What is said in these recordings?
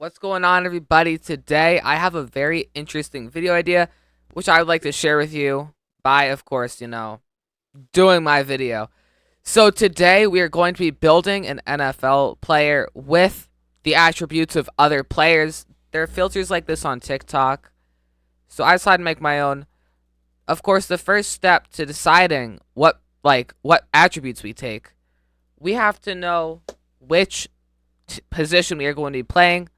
What's going on, everybody? Today I have a very interesting video idea which I would like to share with you by, of course, doing my video. So today we are going to be building an NFL player with the attributes of other players. There are filters like this on TikTok, so I decided to make my own. Of course, the first step to deciding what attributes we take, we have to know which position we are going to be playing.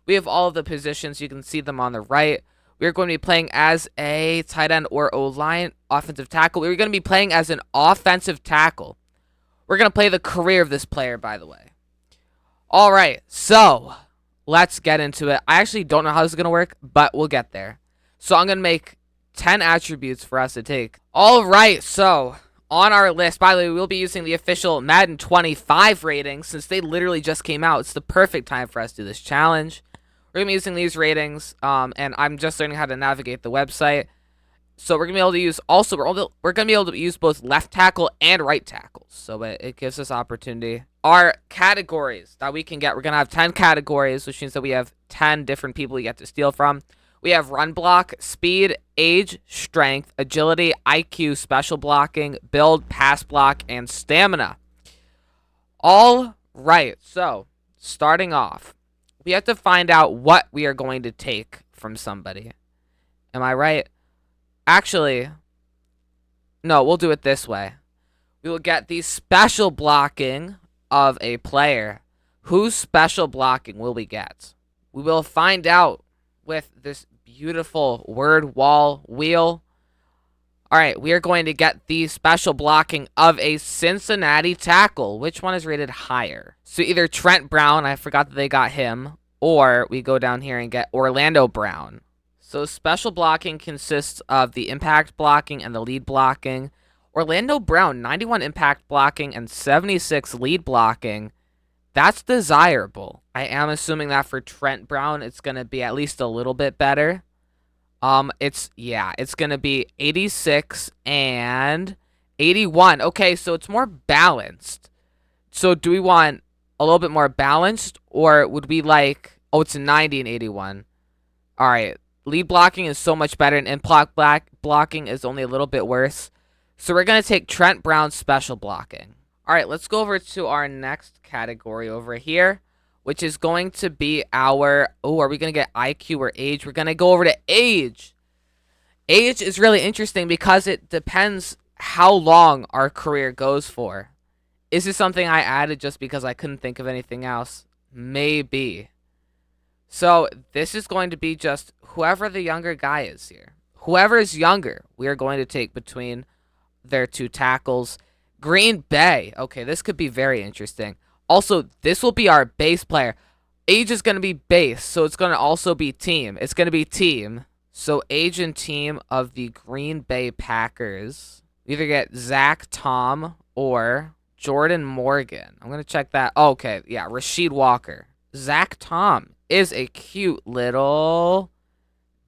We have all of the positions. You can see them on the right. We're going to be playing as a tight end or O-line offensive tackle. We're going to be playing as an offensive tackle. We're going to play the career of this player, by the way. All right, so let's get into it. I actually don't know how this is going to work, but we'll get there. So I'm going to make 10 attributes for us to take. All right, so on our list, by the way, we'll be using the official Madden 25 ratings since they literally just came out. It's the perfect time for us to do this challenge. We're going to be using these ratings, and I'm just learning how to navigate the website. So we're going to be able to use, also, we're going to be able to use both left tackle and right tackle. So it gives us opportunity. Our categories that we can get, we're going to have 10 categories, which means that we have 10 different people we get to steal from. We have run block, speed, age, strength, agility, IQ, special blocking, build, pass block, and stamina. All right, so starting off, we have to find out what we are going to take from somebody. Am I right? Actually, no, we'll do it this way. We will get the special blocking of a player. Whose special blocking will we get? We will find out with this beautiful word wall wheel. All right, we are going to get the special blocking of a Cincinnati tackle. Which one is rated higher? So either Trent Brown, I forgot that they got him, or we go down here and get Orlando Brown. So special blocking consists of the impact blocking and the lead blocking. Orlando Brown, 91 impact blocking and 76 lead blocking. That's desirable. I am assuming that for Trent Brown, it's going to be at least a little bit better. It's going to be 86 and 81. Okay, so it's more balanced. So do we want a little bit more balanced, or would we like, oh, it's a 90 and 81. All right, lead blocking is so much better, and impact blocking is only a little bit worse. So we're going to take Trent Brown's special blocking. All right, let's go over to our next category over here, which is going to be our, are we going to get IQ or age? We're going to go over to age. Age is really interesting because it depends how long our career goes for. Is this something I added just because I couldn't think of anything else? Maybe. So this is going to be just whoever the younger guy is here. Whoever is younger, we are going to take between their two tackles. Green Bay. Okay, this could be very interesting. Also, this will be our base player. Age is going to be base, so it's going to also be team. It's going to be team. So age and team of the Green Bay Packers. We either get Zach Tom or Jordan Morgan. I'm going to check that. Okay, yeah, Rasheed Walker. Zach Tom is a cute little...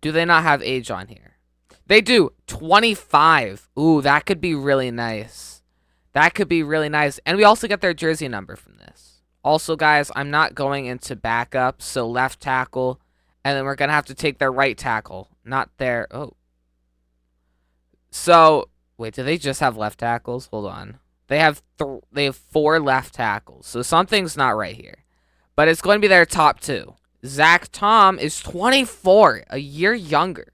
Do they not have age on here? They do. 25. Ooh, that could be really nice. That could be really nice. And we also get their jersey number from this. Also, guys, I'm not going into backup, so left tackle. And then we're going to have to take their right tackle. Not their... Oh. So, wait, do they just have left tackles? Hold on. They have 4 left tackles. So something's not right here. But it's going to be their top 2. Zach Tom is 24, a year younger.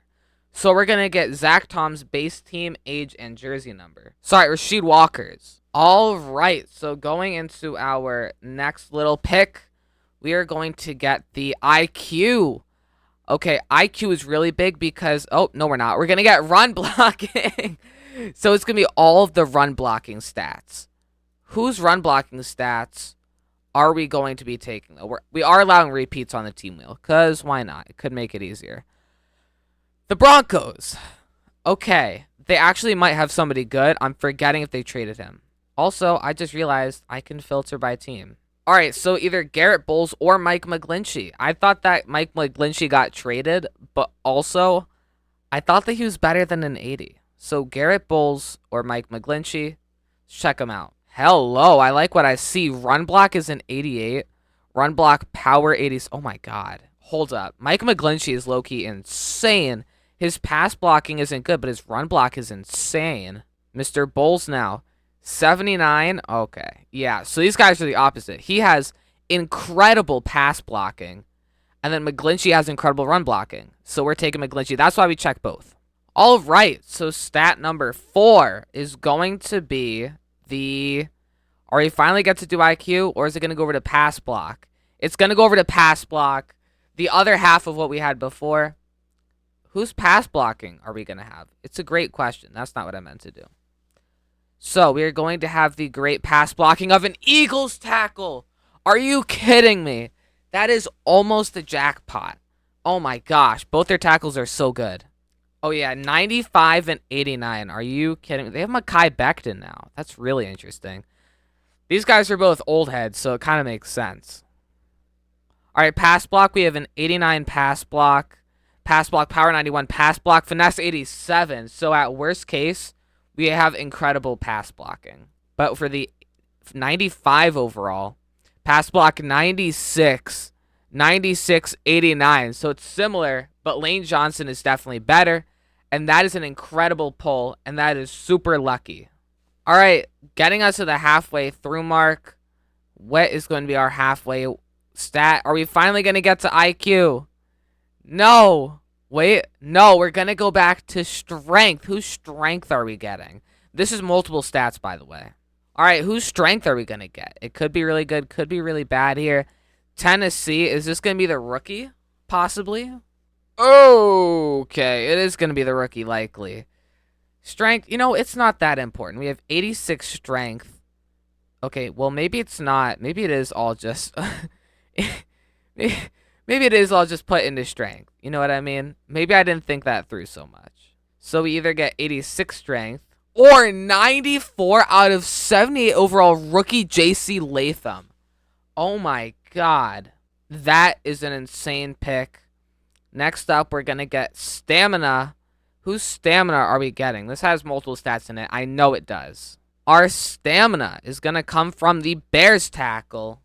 So we're going to get Zach Tom's base team, age, and jersey number. Sorry, Rasheed Walker's. All right, so going into our next little pick, we are going to get the IQ. Okay, IQ is really big because... Oh, no, we're not. We're going to get run blocking. So it's going to be all of the run blocking stats. Whose run blocking stats are we going to be taking, though? We are allowing repeats on the team wheel, because why not? It could make it easier. The Broncos. Okay, they actually might have somebody good. I'm forgetting if they traded him. Also, I just realized I can filter by team. All right, so either Garrett Bowles or Mike McGlinchey. I thought that Mike McGlinchey got traded, but also I thought that he was better than an 80. So Garrett Bowles or Mike McGlinchey, check them out. Hello, I like what I see. Run block is an 88. Run block, power 80s. Oh my god. Hold up. Mike McGlinchey is low-key insane. His pass blocking isn't good, but his run block is insane. Mr. Bowles now. 79. Okay. Yeah, so these guys are the opposite. He has incredible pass blocking, and then McGlinchey has incredible run blocking. So we're taking McGlinchey. That's why we check both. All right, so stat number 4 is going to be the... Are we finally get to do IQ, or is it going to go over to pass block? It's going to go over to pass block. The other half of what we had before. Whose pass blocking are we going to have? It's a great question. That's not what I meant to do. So we are going to have the great pass blocking of an Eagles tackle. Are you kidding me? That is almost a jackpot. Oh my gosh, both their tackles are so good. Oh yeah, 95 and 89. Are you kidding me? They have Mekhi Becton now. That's really interesting. These guys are both old heads, so it kind of makes sense. All right, pass block. We have an 89 pass block. Pass block, power 91. Pass block, finesse 87. So at worst case, we have incredible pass blocking. But for the 95 overall, pass block 96. 96, 89. So it's similar, but Lane Johnson is definitely better. And that is an incredible pull, and that is super lucky. All right, getting us to the halfway through mark. What is going to be our halfway stat? Are we finally going to get to IQ? No. Wait. No, we're going to go back to strength. Whose strength are we getting? This is multiple stats, by the way. All right, whose strength are we going to get? It could be really good, could be really bad here. Tennessee, is this going to be the rookie? Possibly. Okay, it is going to be the rookie, likely. Strength, you know, it's not that important. We have 86 strength. Okay, well, maybe it's not. Maybe it is all just... maybe it is all just put into strength. You know what I mean? Maybe I didn't think that through so much. So we either get 86 strength or 94 out of 78 overall rookie J.C. Latham. Oh my god. That is an insane pick. Next up, we're going to get stamina. Whose stamina are we getting? This has multiple stats in it. I know it does. Our stamina is going to come from the Bears tackle.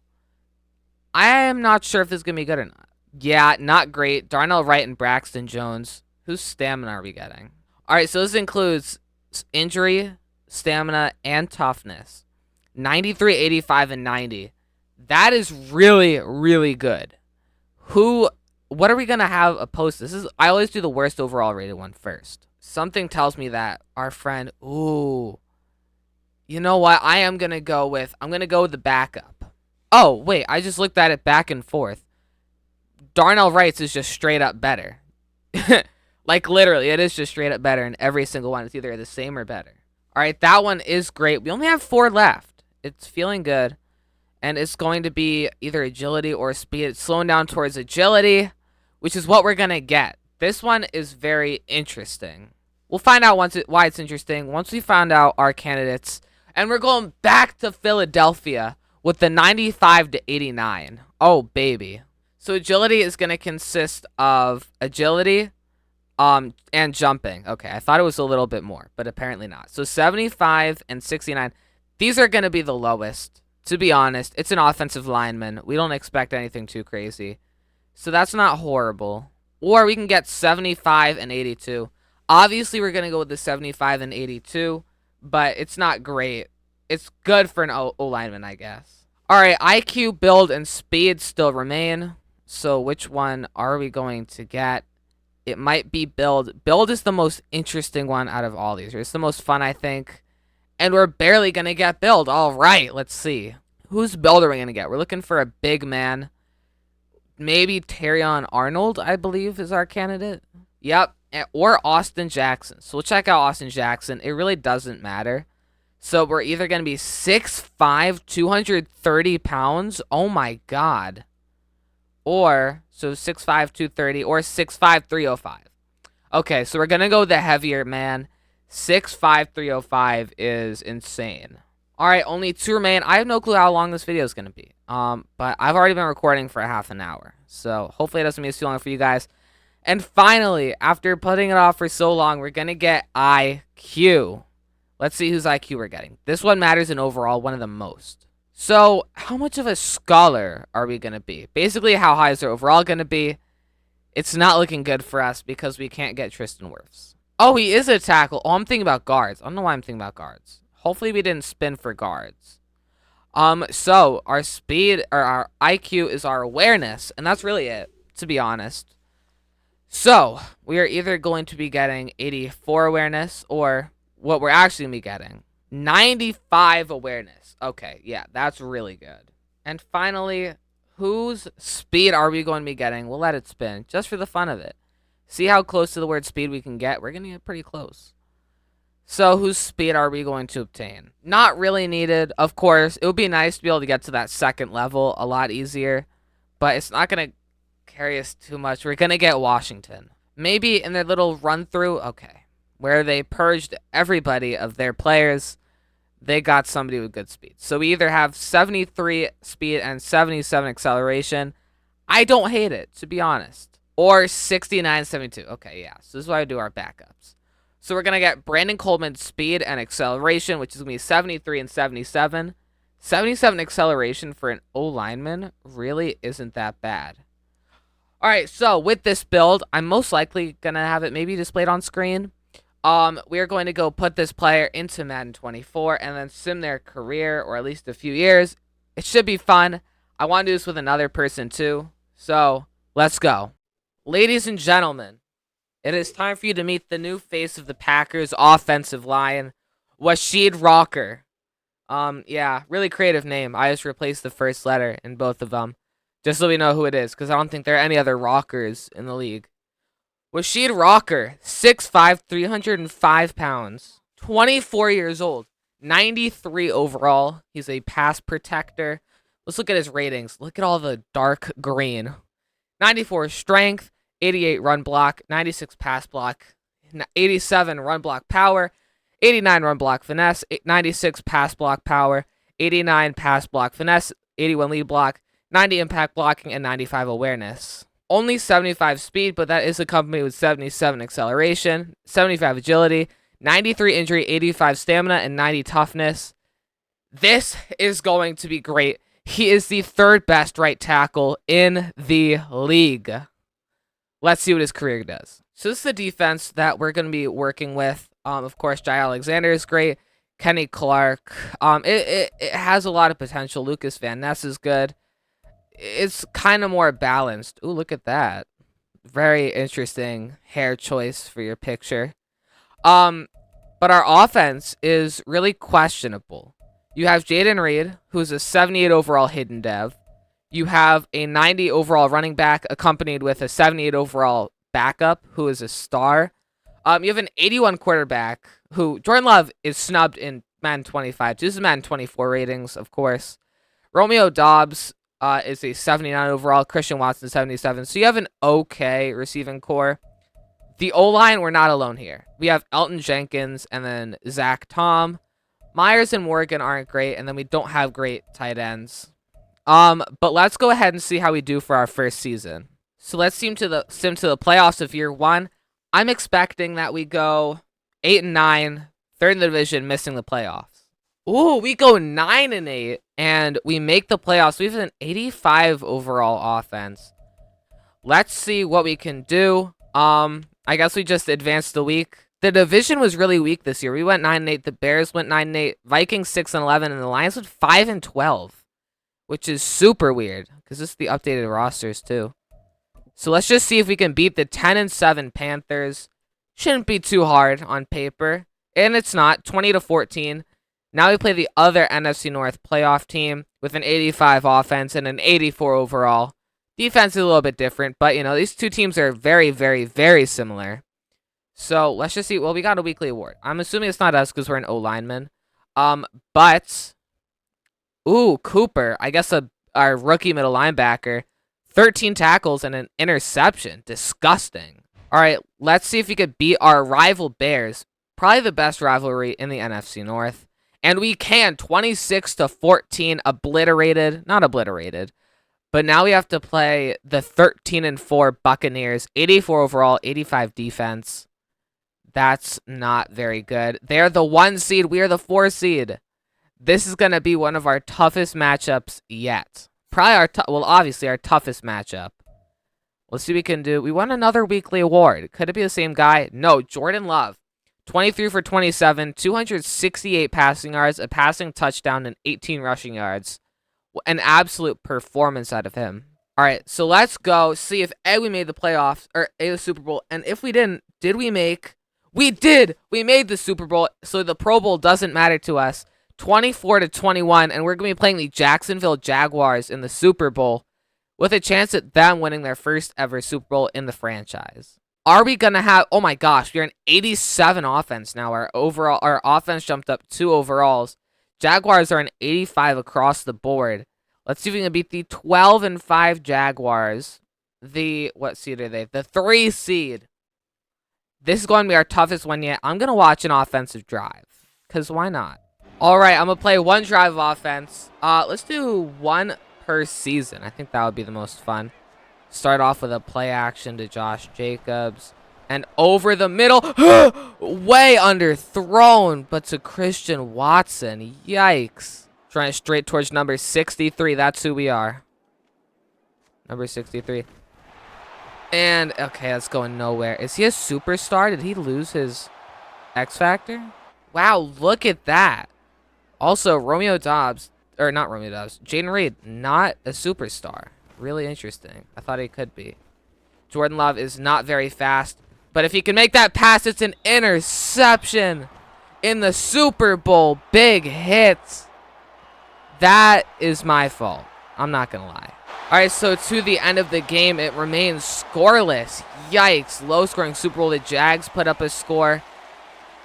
I am not sure if this is going to be good or not. Yeah, not great. Darnell Wright and Braxton Jones. Whose stamina are we getting? All right, so this includes injury, stamina, and toughness. 93, 85, and 90. That is really, really good. What are we going to have opposed to this? I always do the worst overall rated one first. Something tells me that our friend, ooh, you know what? I'm going to go with the backup. Oh, wait, I just looked at it back and forth. Darnell Wright's is just straight up better. Like, literally, it is just straight up better in every single one. It's either the same or better. All right, that one is great. We only have 4 left. It's feeling good. And it's going to be either agility or speed. It's slowing down towards agility, which is what we're going to get. This one is very interesting. We'll find out why it's interesting once we find out our candidates. And we're going back to Philadelphia with the 95 to 89. Oh, baby. So agility is going to consist of agility and jumping. Okay, I thought it was a little bit more, but apparently not. So 75 and 69. These are going to be the lowest. To be honest, it's an offensive lineman. We don't expect anything too crazy. So that's not horrible. Or we can get 75 and 82. Obviously, we're going to go with the 75 and 82, but it's not great. It's good for an O-lineman, I guess. All right, IQ, build, and speed still remain. So which one are we going to get? It might be build. Build is the most interesting one out of all these. It's the most fun, I think. And we're barely going to get build. All right, let's see. Whose build are we going to get? We're looking for a big man. Maybe Terrion Arnold, I believe, is our candidate. Yep, or Austin Jackson. So we'll check out Austin Jackson. It really doesn't matter. So we're either going to be 6'5", 230 pounds. Oh, my God. Or, so 6'5", 230, or 6'5", 305. Okay, so we're going to go with the heavier man. 6'5", 305 is insane. All right, only 2 remain. I have no clue how long this video is going to be. But I've already been recording for half an hour. So hopefully it doesn't be too long for you guys. And finally, after putting it off for so long, we're going to get IQ. Let's see whose IQ we're getting. This one matters in overall, one of the most. So, how much of a scholar are we going to be? Basically, how high is our overall going to be? It's not looking good for us because we can't get Tristan Wirfs. Oh, he is a tackle. Oh, I'm thinking about guards. I don't know why I'm thinking about guards. Hopefully, we didn't spin for guards. So our speed or our IQ is our awareness, and that's really it, to be honest. So we are either going to be getting 84 awareness, or what we're actually going to be getting 95 awareness. Okay, yeah, that's really good. And finally, whose speed are we going to be getting? We'll let it spin just for the fun of it. See how close to the word speed we can get. We're going to get pretty close. So whose speed are we going to obtain? Not really needed. Of course, it would be nice to be able to get to that second level a lot easier, but it's not going to carry us too much. We're going to get Washington. Maybe in their little run through, okay, where they purged everybody of their players, they got somebody with good speed. So we either have 73 speed and 77 acceleration. I don't hate it, to be honest. Or 69, 72. Okay, yeah. So this is why I do our backups. So we're going to get Brandon Coleman's speed and acceleration, which is going to be 73 and 77. 77 acceleration for an O-lineman really isn't that bad. All right, so with this build, I'm most likely going to have it maybe displayed on screen. We are going to go put this player into Madden 24 and then sim their career, or at least a few years. It should be fun. I want to do this with another person too. So let's go. Ladies and gentlemen, it is time for you to meet the new face of the Packers offensive line, Washeed Rocker. Yeah, really creative name. I just replaced the first letter in both of them, just so we know who it is, because I don't think there are any other rockers in the league. Washeed Rocker, 6'5", 305 pounds, 24 years old, 93 overall. He's a pass protector. Let's look at his ratings. Look at all the dark green. 94 strength, 88 run block, 96 pass block, 87 run block power, 89 run block finesse, 96 pass block power, 89 pass block finesse, 81 lead block, 90 impact blocking, and 95 awareness. Only 75 speed, but that is accompanied with 77 acceleration, 75 agility, 93 injury, 85 stamina, and 90 toughness. This is going to be great. He is the third best right tackle in the league. Let's see what his career does. So this is the defense that we're going to be working with. Of course, Jai Alexander is great. Kenny Clark. It has a lot of potential. Lucas Van Ness is good. It's kind of more balanced. Ooh, look at that. Very interesting hair choice for your picture. But our offense is really questionable. You have Jaden Reed, who's a 78 overall hidden dev. You have a 90 overall running back accompanied with a 78 overall backup, who is a star. You have an 81 quarterback, who Jordan Love is snubbed in Madden 25. This is Madden 24 ratings, of course. Romeo Dobbs is a 79 overall. Christian Watson, 77. So you have an okay receiving core. The O-line, we're not alone here. We have Elton Jenkins and then Zach Tom. Myers and Morgan aren't great, and then we don't have great tight ends. But let's go ahead and see how we do for our first season. So let's sim to the playoffs of year one. I'm expecting that we go 8-9, third in the division, missing the playoffs. Ooh, we go 9-8, and we make the playoffs. We have an 85 overall offense. Let's see what we can do. I guess we just advanced the week. The division was really weak this year. We went 9-8. The Bears went 9-8. Vikings 6-11, and the Lions went 5-12, which is super weird because this is the updated rosters too. So let's just see if we can beat the 10-7 Panthers. Shouldn't be too hard on paper, and it's not. 20-14. Now we play the other NFC North playoff team with an 85 offense and an 84 overall. Defense is a little bit different, but you know these two teams are very, very, very similar. So let's just see. Well, we got a weekly award. I'm assuming it's not us because we're an O-lineman. But ooh, Cooper. I guess our rookie middle linebacker. 13 tackles and an interception. Disgusting. All right, let's see if we could beat our rival Bears. Probably the best rivalry in the NFC North. And we can. 26-14. Obliterated. Not obliterated. But now we have to play the 13-4 Buccaneers. 84 overall, 85 defense. That's not very good. They're the 1 seed. We are the 4 seed. This is going to be one of our toughest matchups yet. Probably obviously our toughest matchup. Let's see what we can do. We won another weekly award. Could it be the same guy? No, Jordan Love. 23 for 27, 268 passing yards, a passing touchdown, and 18 rushing yards. An absolute performance out of him. All right, so let's go see if A, we made the playoffs, or A, the Super Bowl. And if we didn't, did we make... We did! We made the Super Bowl, so the Pro Bowl doesn't matter to us. 24 to 21, and we're going to be playing the Jacksonville Jaguars in the Super Bowl with a chance at them winning their first ever Super Bowl in the franchise. Are we going to have... Oh my gosh, we're an 87 offense now. Our offense jumped up 2 overalls. Jaguars are an 85 across the board. Let's see if we can beat the 12-5 Jaguars. What seed are they? The 3 seed. This is going to be our toughest one yet. I'm going to watch an offensive drive, because why not? All right, I'm going to play one drive of offense. Let's do one per season. I think that would be the most fun. Start off with a play action to Josh Jacobs. And over the middle. Way underthrown, but to Christian Watson. Yikes. Trying straight towards number 63. That's who we are. Number 63. And, okay, that's going nowhere. Is he a superstar? Did he lose his X Factor? Wow, look at that. Also, Romeo Dobbs, or not Romeo Dobbs, Jaden Reed, not a superstar. Really interesting. I thought he could be. Jordan Love is not very fast, but if he can make that pass, it's an interception in the Super Bowl. Big hits. That is my fault. I'm not going to lie. All right, so to the end of the game, it remains scoreless. Yikes. Low-scoring Super Bowl. The Jags put up a score.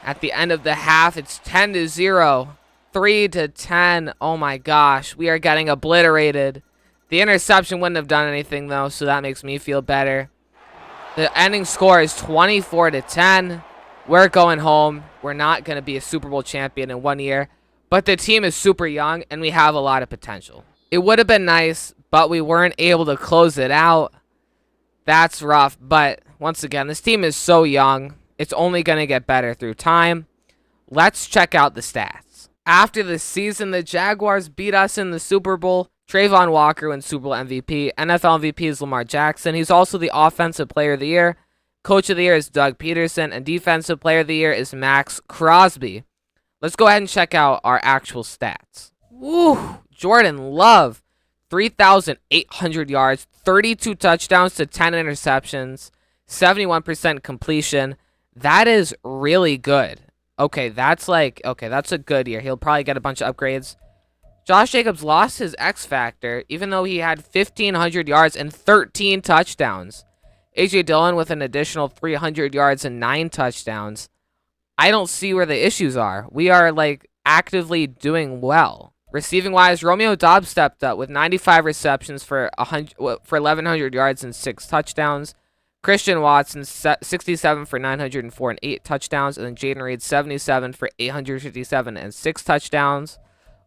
At the end of the half, it's 10-0. 3-10. Oh, my gosh. We are getting obliterated. The interception wouldn't have done anything, though, so that makes me feel better. The ending score is 24-10. We're going home. We're not going to be a Super Bowl champion in 1 year, but the team is super young, and we have a lot of potential. It would have been nice, but we weren't able to close it out. That's rough, but once again, this team is so young. It's only going to get better through time. Let's check out the stats. After the season, the Jaguars beat us in the Super Bowl. Trayvon Walker wins Super Bowl MVP. NFL MVP is Lamar Jackson. He's also the Offensive Player of the Year. Coach of the Year is Doug Peterson. And Defensive Player of the Year is Max Crosby. Let's go ahead and check out our actual stats. Woo! Jordan Love, 3,800 yards, 32 touchdowns to 10 interceptions, 71% completion. That is really good. Okay, that's a good year. He'll probably get a bunch of upgrades. Josh Jacobs lost his X Factor, even though he had 1,500 yards and 13 touchdowns. A.J. Dillon with an additional 300 yards and 9 touchdowns. I don't see where the issues are. We are, actively doing well. Receiving-wise, Romeo Dobbs stepped up with 95 receptions for 1,100 yards and 6 touchdowns. Christian Watson, 67 for 904 and 8 touchdowns. And then Jaden Reed, 77 for 857 and 6 touchdowns.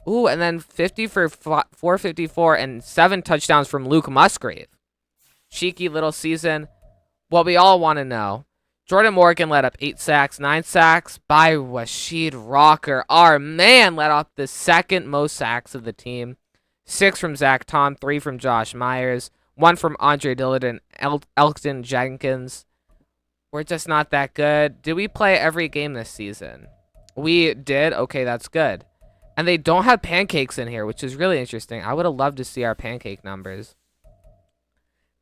Ooh, and then 50 for 454 and 7 touchdowns from Luke Musgrave. Cheeky little season. What we all want to know. Jordan Morgan let up 8 sacks, 9 sacks by Rashid Rocker. Our man let up the second most sacks of the team. 6 from Zach Tom, 3 from Josh Myers, 1 from Andre Dillard and Elkton Jenkins. We're just not that good. Did we play every game this season? We did? Okay, that's good. And they don't have pancakes in here, which is really interesting. I would have loved to see our pancake numbers.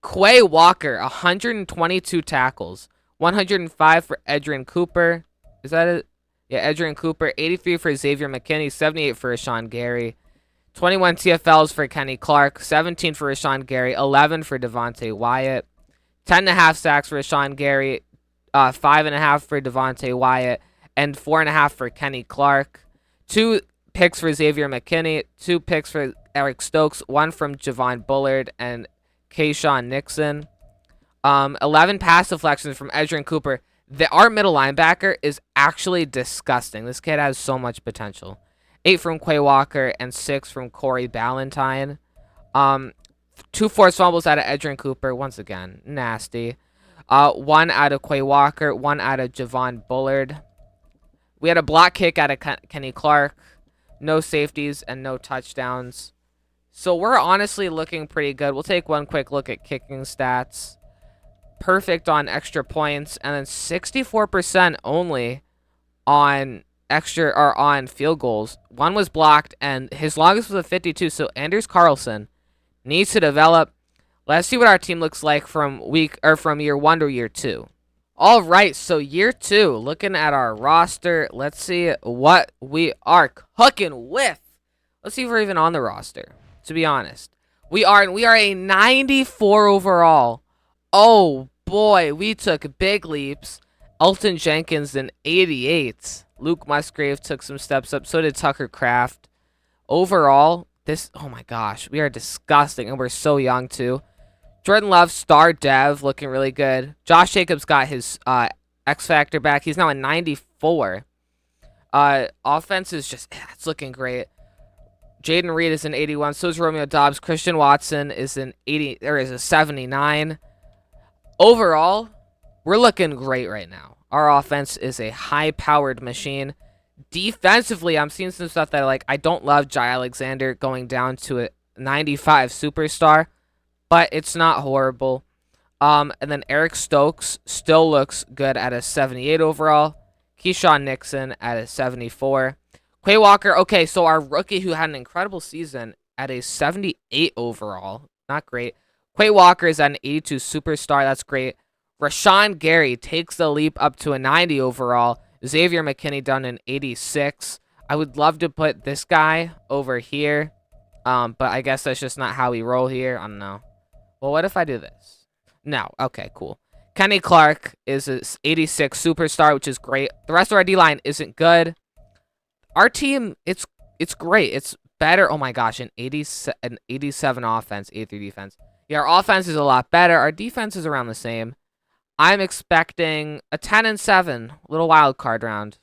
Quay Walker, 122 tackles. 105 for Edgerrin Cooper. Is that it? Yeah, Edgerrin Cooper. 83 for Xavier McKinney. 78 for Rashawn Gary. 21 TFLs for Kenny Clark. 17 for Rashawn Gary. 11 for Devontae Wyatt. 10.5 sacks for Rashawn Gary. 5.5 for Devontae Wyatt. And 4.5 for Kenny Clark. 2 picks for Xavier McKinney. 2 picks for Eric Stokes. 1 from Javon Bullard and Kayshawn Nixon. 11 pass deflections from Edgerrin Cooper. Our middle linebacker is actually disgusting. This kid has so much potential. 8 from Quay Walker and 6 from Corey Ballantyne. 2 forced fumbles out of Edgerrin Cooper. Once again, nasty. 1 out of Quay Walker. 1 out of Javon Bullard. We had a block kick out of Kenny Clark. no safeties, and no touchdowns. So we're honestly looking pretty good. We'll take one quick look at kicking stats. Perfect on extra points, and then 64% only on extra or on field goals. One was blocked, and his longest was a 52. So Anders Carlson needs to develop. Let's see what our team looks like from year 1 to year 2. All right, so year 2, looking at our roster, let's see what we are cooking with. Let's see if we're even on the roster, to be honest. We are, and we are a 94 overall. Oh boy, we took big leaps. Elton Jenkins in 88. Luke Musgrave took some steps up. So did Tucker Kraft. Overall, oh my gosh, we are disgusting, and we're so young too. Jordan Love, star dev, looking really good. Josh Jacobs got his X Factor back. He's now a 94. Offense is just, it's looking great. Jaden Reed is an 81. So is Romeo Dobbs. Christian Watson is an 80. There is a 79. Overall, we're looking great right now. Our offense is a high-powered machine. Defensively, I'm seeing some stuff that I don't love Jai Alexander going down to a 95 superstar, but it's not horrible. And then Eric Stokes still looks good at a 78 overall. Keyshawn Nixon at a 74. Quay Walker, okay, so our rookie who had an incredible season at a 78 overall. Not great. Quay Walker is at an 82 superstar. That's great. Rashawn Gary takes the leap up to a 90 overall. Xavier McKinney done an 86. I would love to put this guy over here, but I guess that's just not how we roll here. I don't know. Well, what if I do this? No. Okay, cool. Kenny Clark is an 86 superstar, which is great. The rest of our D-line isn't good. Our team, it's great. It's better. Oh my gosh, an 87 offense, 83 defense. Yeah, our offense is a lot better. Our defense is around the same. I'm expecting a 10-7 little wild card round.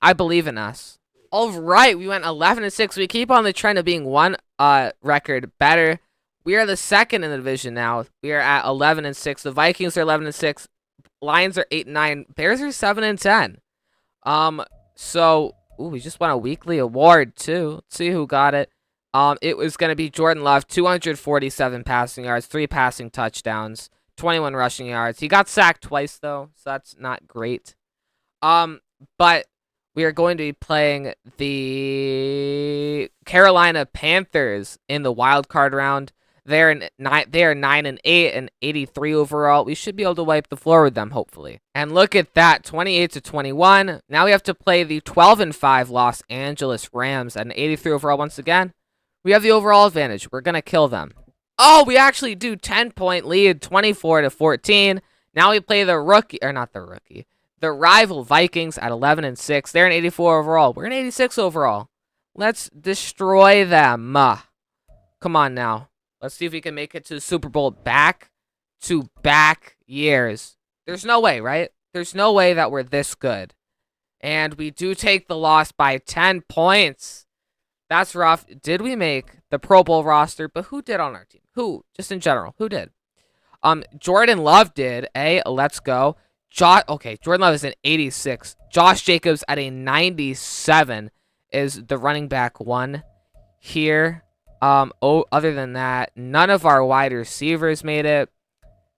I believe in us. All right, we went 11-6. We keep on the trend of being one record better. We are the second in the division now. We are at 11-6. The Vikings are 11-6. Lions are 8-9. Bears are 7-10. So we just won a weekly award too. Let's see who got it. It was gonna be Jordan Love, 247 passing yards, 3 passing touchdowns, 21 rushing yards. He got sacked twice though, so that's not great. But we are going to be playing the Carolina Panthers in the wild card round. They are 9-8 and 83 overall. We should be able to wipe the floor with them, hopefully. And look at that, 28-21. Now we have to play the 12-5 Los Angeles Rams at an 83 overall once again. We have the overall advantage. We're gonna kill them. Oh, we actually do 10-point lead, 24-14. Now we play the rookie, or not the rookie, the rival Vikings at 11-6. They're an 84 overall. We're an 86 overall. Let's destroy them. Come on now. Let's see if we can make it to the Super Bowl back-to-back years. There's no way, right? There's no way that we're this good. And we do take the loss by 10 points. That's rough. Did we make the Pro Bowl roster? But who did on our team? Who? Just in general. Who did? Jordan Love did. Let's go. Okay, Jordan Love is an 86. Josh Jacobs at a 97 is the running back one here. Other than that, none of our wide receivers made it.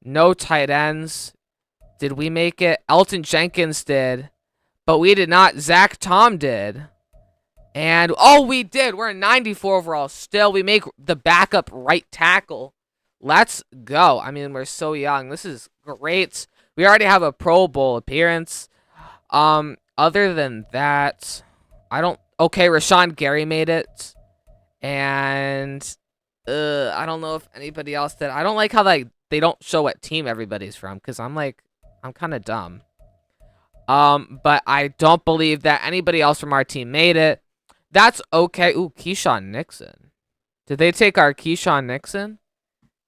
No tight ends. Did we make it? Elton Jenkins did, but we did not. Zach Tom did. And, we did. We're a 94 overall still. We make the backup right tackle. Let's go. I mean, we're so young. This is great. We already have a Pro Bowl appearance. Other than that, okay, Rashawn Gary made it. And I don't know if anybody else did. I don't like how they don't show what team everybody's from, because I'm kind of dumb. But I don't believe that anybody else from our team made it. That's okay. Ooh, Keyshawn Nixon. Did they take our Keyshawn Nixon?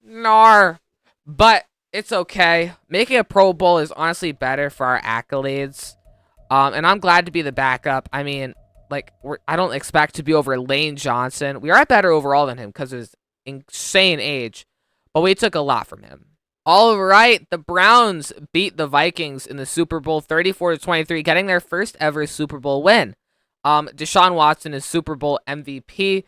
Nar. But it's okay. Making a Pro Bowl is honestly better for our accolades. And I'm glad to be the backup. I mean, I don't expect to be over Lane Johnson. We are better overall than him because of his insane age, but we took a lot from him. All right, the Browns beat the Vikings in the Super Bowl 34-23, getting their first ever Super Bowl win. Deshaun Watson is Super Bowl MVP.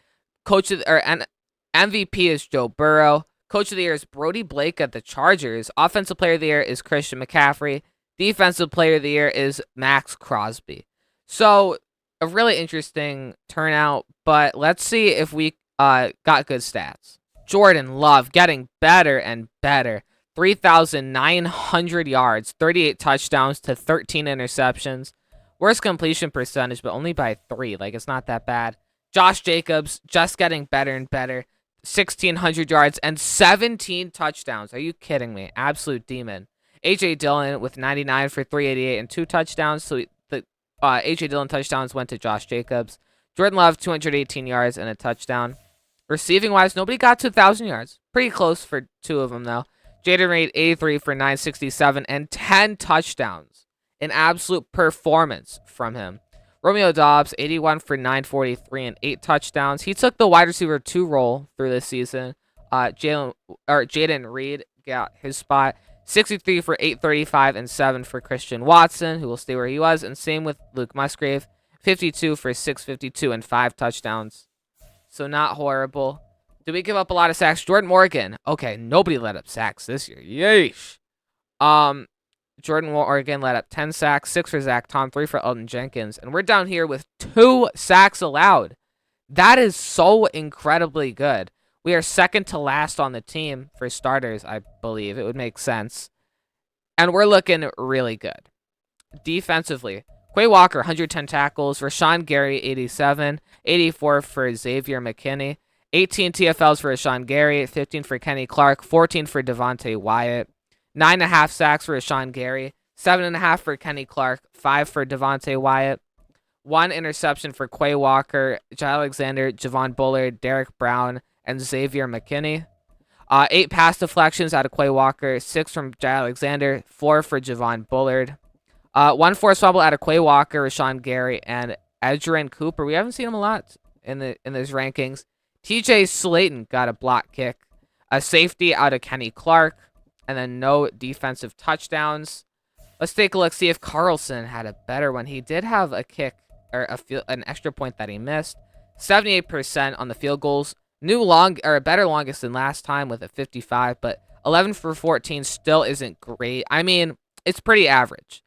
MVP is Joe Burrow. Coach of the Year is Brody Blake at the Chargers. Offensive Player of the Year is Christian McCaffrey. Defensive Player of the Year is Max Crosby. So a really interesting turnout, but let's see if we got good stats. Jordan Love getting better and better. 3,900 yards, 38 touchdowns to 13 interceptions. Worst completion percentage, but only by 3. Like, it's not that bad. Josh Jacobs just getting better and better. 1,600 yards and 17 touchdowns. Are you kidding me? Absolute demon. A.J. Dillon with 99 for 388 and 2 touchdowns. So the A.J. Dillon touchdowns went to Josh Jacobs. Jordan Love, 218 yards and a touchdown. Receiving-wise, nobody got to 1,000 yards. Pretty close for 2 of them, though. Jaden Reed, 83 for 967 and 10 touchdowns. An absolute performance from him. Romeo Doubs, 81 for 943 and 8 touchdowns. He took the wide receiver 2 role through this season. Jaden Reed got his spot. 63 for 835 and 7 for Christian Watson, who will stay where he was. And same with Luke Musgrave, 52 for 652 and 5 touchdowns. So not horrible. Did we give up a lot of sacks? Jordan Morgan. Okay, nobody let up sacks this year. Yeesh. Jordan Morgan let up 10 sacks, 6 for Zach Tom, 3 for Elton Jenkins. And we're down here with 2 sacks allowed. That is so incredibly good. We are second to last on the team for starters, I believe. It would make sense. And we're looking really good. Defensively, Quay Walker, 110 tackles. Rashawn Gary, 87. 84 for Xavier McKinney. 18 TFLs for Rashawn Gary. 15 for Kenny Clark. 14 for Devontae Wyatt. 9.5 sacks for Rashawn Gary. 7.5 for Kenny Clark. 5 for Devontae Wyatt. 1 interception for Quay Walker, Jai Alexander, Javon Bullard, Derek Brown, and Xavier McKinney. 8 pass deflections out of Quay Walker. 6 from Jai Alexander. 4 for Javon Bullard. 1 forced fumble out of Quay Walker, Rashawn Gary, and Edgerrin Cooper. We haven't seen him a lot in those rankings. TJ Slayton got a block kick. A safety out of Kenny Clark. And then no defensive touchdowns. Let's take a look, see if Carlson had a better one. He did have a kick, or an extra point that he missed. 78% on the field goals. A better longest than last time with a 55, but 11 for 14 still isn't great. I mean, it's pretty average.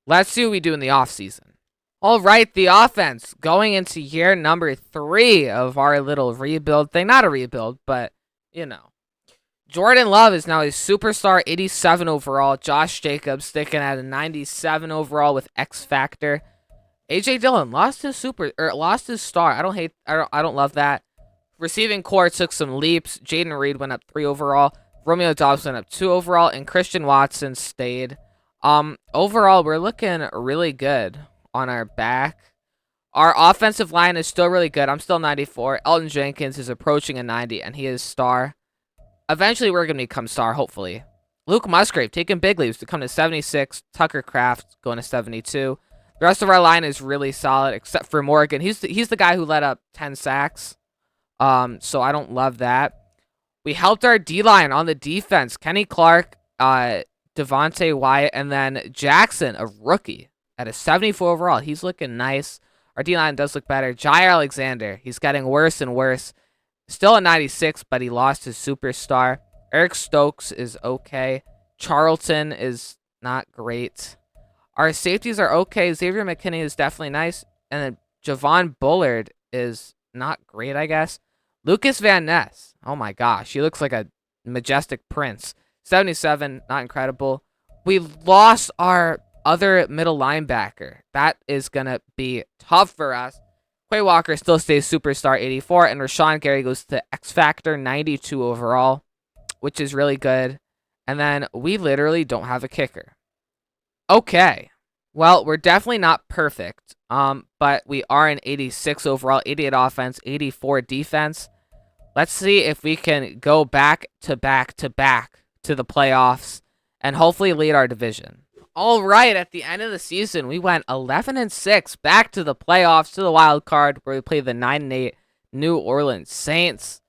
Let's see what we do in the offseason. All right, the offense going into year number 3 of our little rebuild thing. Not a rebuild, but, you know. Jordan Love is now a superstar, 87 overall. Josh Jacobs sticking at a 97 overall with X Factor. A.J. Dillon lost his star. I don't love that. Receiving core took some leaps. Jaden Reed went up 3 overall. Romeo Doubs went up 2 overall, and Christian Watson stayed. Overall, we're looking really good on our back. Our offensive line is still really good. I'm still 94. Elton Jenkins is approaching a 90, and he is star. Eventually, we're going to become star, hopefully. Luke Musgrave taking big leaps to come to 76. Tucker Kraft going to 72. The rest of our line is really solid, except for Morgan. He's the guy who let up 10 sacks. So I don't love that. We helped our D-line on the defense. Kenny Clark, Devontae Wyatt, and then Jackson, a rookie, at a 74 overall. He's looking nice. Our D-line does look better. Jai Alexander, he's getting worse and worse. Still a 96, but he lost his superstar. Eric Stokes is okay. Charlton is not great. Our safeties are okay. Xavier McKinney is definitely nice. And then Javon Bullard is not great, I guess. Lucas Van Ness. Oh, my gosh. He looks like a majestic prince. 77, not incredible. We lost our other middle linebacker. That is going to be tough for us. Quay Walker still stays superstar, 84. And Rashawn Gary goes to X Factor, 92 overall, which is really good. And then we literally don't have a kicker. Okay. Well, we're definitely not perfect. But we are an 86 overall, 88 offense, 84 defense. Let's see if we can go back to back to back to the playoffs and hopefully lead our division. All right, at the end of the season, we went 11-6 back to the playoffs, to the wild card, where we played the 9-8 New Orleans Saints.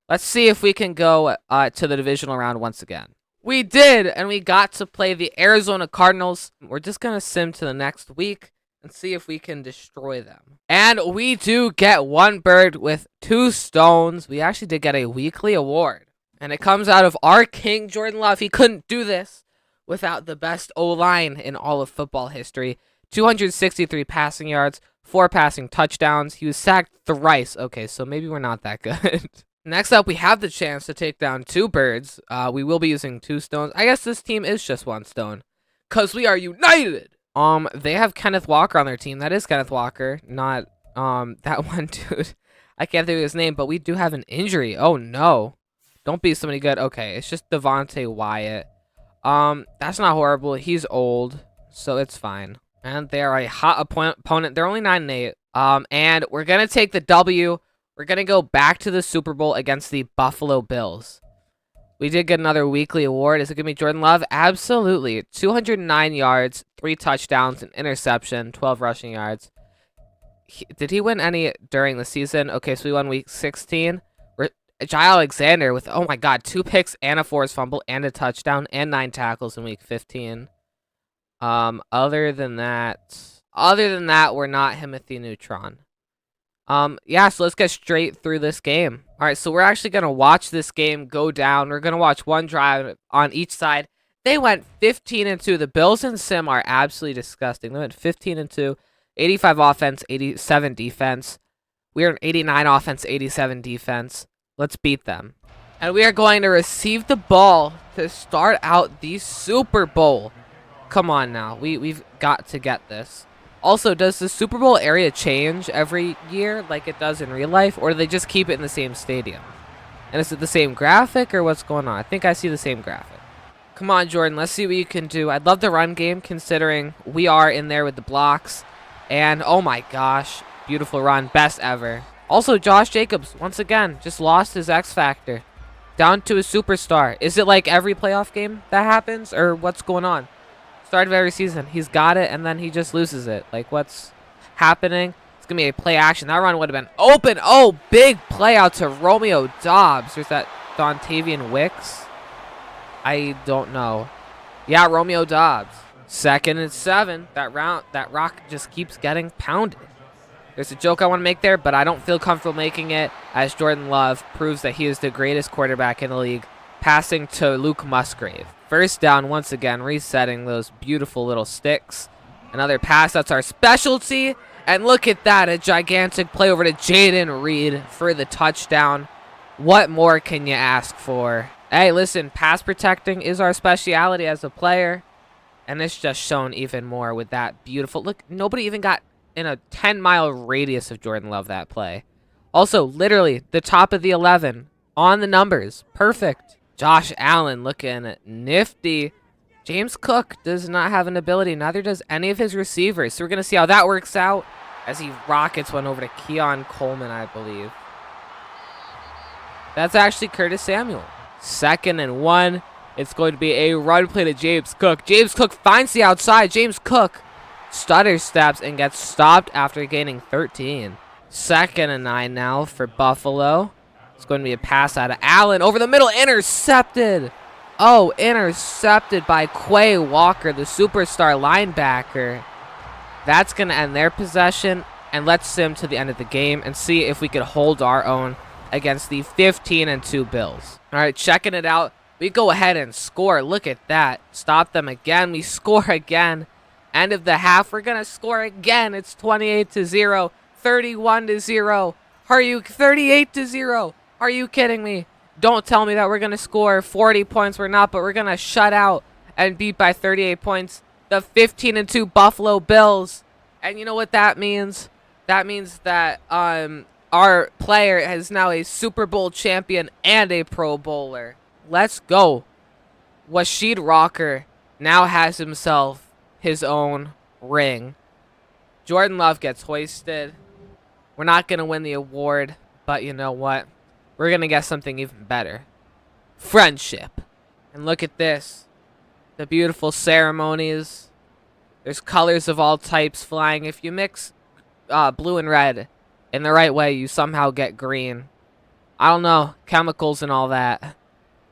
Let's see if we can go to the divisional round once again. We did, and we got to play the Arizona Cardinals. We're just going to sim to the next week. and see if we can destroy them. And we do get 1 bird with 2 stones. We actually did get a weekly award. And it comes out of our king, Jordan Love. He couldn't do this without the best O-line in all of football history. 263 passing yards, 4 passing touchdowns. He was sacked thrice. Okay, so maybe we're not that good. Next up, we have the chance to take down 2 birds. We will be using 2 stones. I guess this team is just 1 stone, because we are united. They have Kenneth Walker on their team. That is Kenneth Walker, not that one dude. I can't think of his name, but we do have an injury. Oh no. Don't be somebody good. Okay, it's just Devontae Wyatt. That's not horrible. He's old, so it's fine. And they are a hot opponent. They're only 9-8. And we're gonna take the W. We're gonna go back to the Super Bowl against the Buffalo Bills. We did get another weekly award. Is it gonna be Jordan Love? Absolutely. 209 yards, 3 touchdowns, an interception, 12 rushing yards. Did he win any during the season? Okay, so we won week 16. Jai Alexander with, oh my god, 2 picks and a forced fumble and a touchdown and 9 tackles in week 15. Other than that, we're not Himothy Neutron. Yeah, so let's get straight through this game. All right, so we're actually going to watch this game go down. We're going to watch one drive on each side. They went 15-2. The Bills and Sim are absolutely disgusting. They went 15-2, 85 offense, 87 defense. We are an 89 offense, 87 defense. Let's beat them. And we are going to receive the ball to start out the Super Bowl. Come on now. We've got to get this. Also, does the Super Bowl area change every year like it does in real life? Or do they just keep it in the same stadium? And is it the same graphic or what's going on? I think I see the same graphic. Come on, Jordan. Let's see what you can do. I'd love the run game considering we are in there with the blocks. And, oh my gosh. Beautiful run. Best ever. Also, Josh Jacobs, once again, just lost his X Factor. Down to a superstar. Is it like every playoff game that happens? Or what's going on? Start of every season. He's got it, and then he just loses it. Like, what's happening? It's going to be a play action. That run would have been open. Oh, big play out to Romeo Doubs. There's that Dontavian Wicks. I don't know. Yeah, Romeo Doubs. 2nd and 7. That rock just keeps getting pounded. There's a joke I want to make there, but I don't feel comfortable making it, as Jordan Love proves that he is the greatest quarterback in the league, passing to Luke Musgrave. First down once again, resetting those beautiful little sticks. Another pass, that's our specialty. And look at that, a gigantic play over to Jaden Reed for the touchdown. What more can you ask for? Hey, listen, pass protecting is our speciality as a player. And it's just shown even more with that beautiful... Look, nobody even got in a 10-mile radius of Jordan Love that play. Also, literally, the top of the 11 on the numbers. Perfect. Josh Allen looking nifty. James Cook does not have an ability. Neither does any of his receivers. So we're going to see how that works out as he rockets one over to Keon Coleman, I believe. That's actually Curtis Samuel. 2nd and 1. It's going to be a run play to James Cook. James Cook finds the outside. James Cook stutter steps and gets stopped after gaining 13. 2nd and 9 now for Buffalo. It's going to be a pass out of Allen over the middle. Intercepted. Oh, intercepted by Quay Walker, the superstar linebacker. That's going to end their possession. And let's sim to the end of the game and see if we could hold our own against the 15-2 Bills. All right, checking it out. We go ahead and score. Look at that. Stop them again. We score again. End of the half, we're going to score again. It's 28-0, 31-0. Are you 38-0? Are you kidding me? Don't tell me that we're going to score 40 points. We're not, but we're going to shut out and beat by 38 points the 15-2 Buffalo Bills. And you know what that means? That means that our player is now a Super Bowl champion and a Pro Bowler. Let's go. Washeed Rocker now has himself his own ring. Jordan Love gets hoisted. We're not going to win the award, but you know what? We're going to get something even better. Friendship. And look at this. The beautiful ceremonies. There's colors of all types flying. If you mix blue and red in the right way, you somehow get green. I don't know. Chemicals and all that.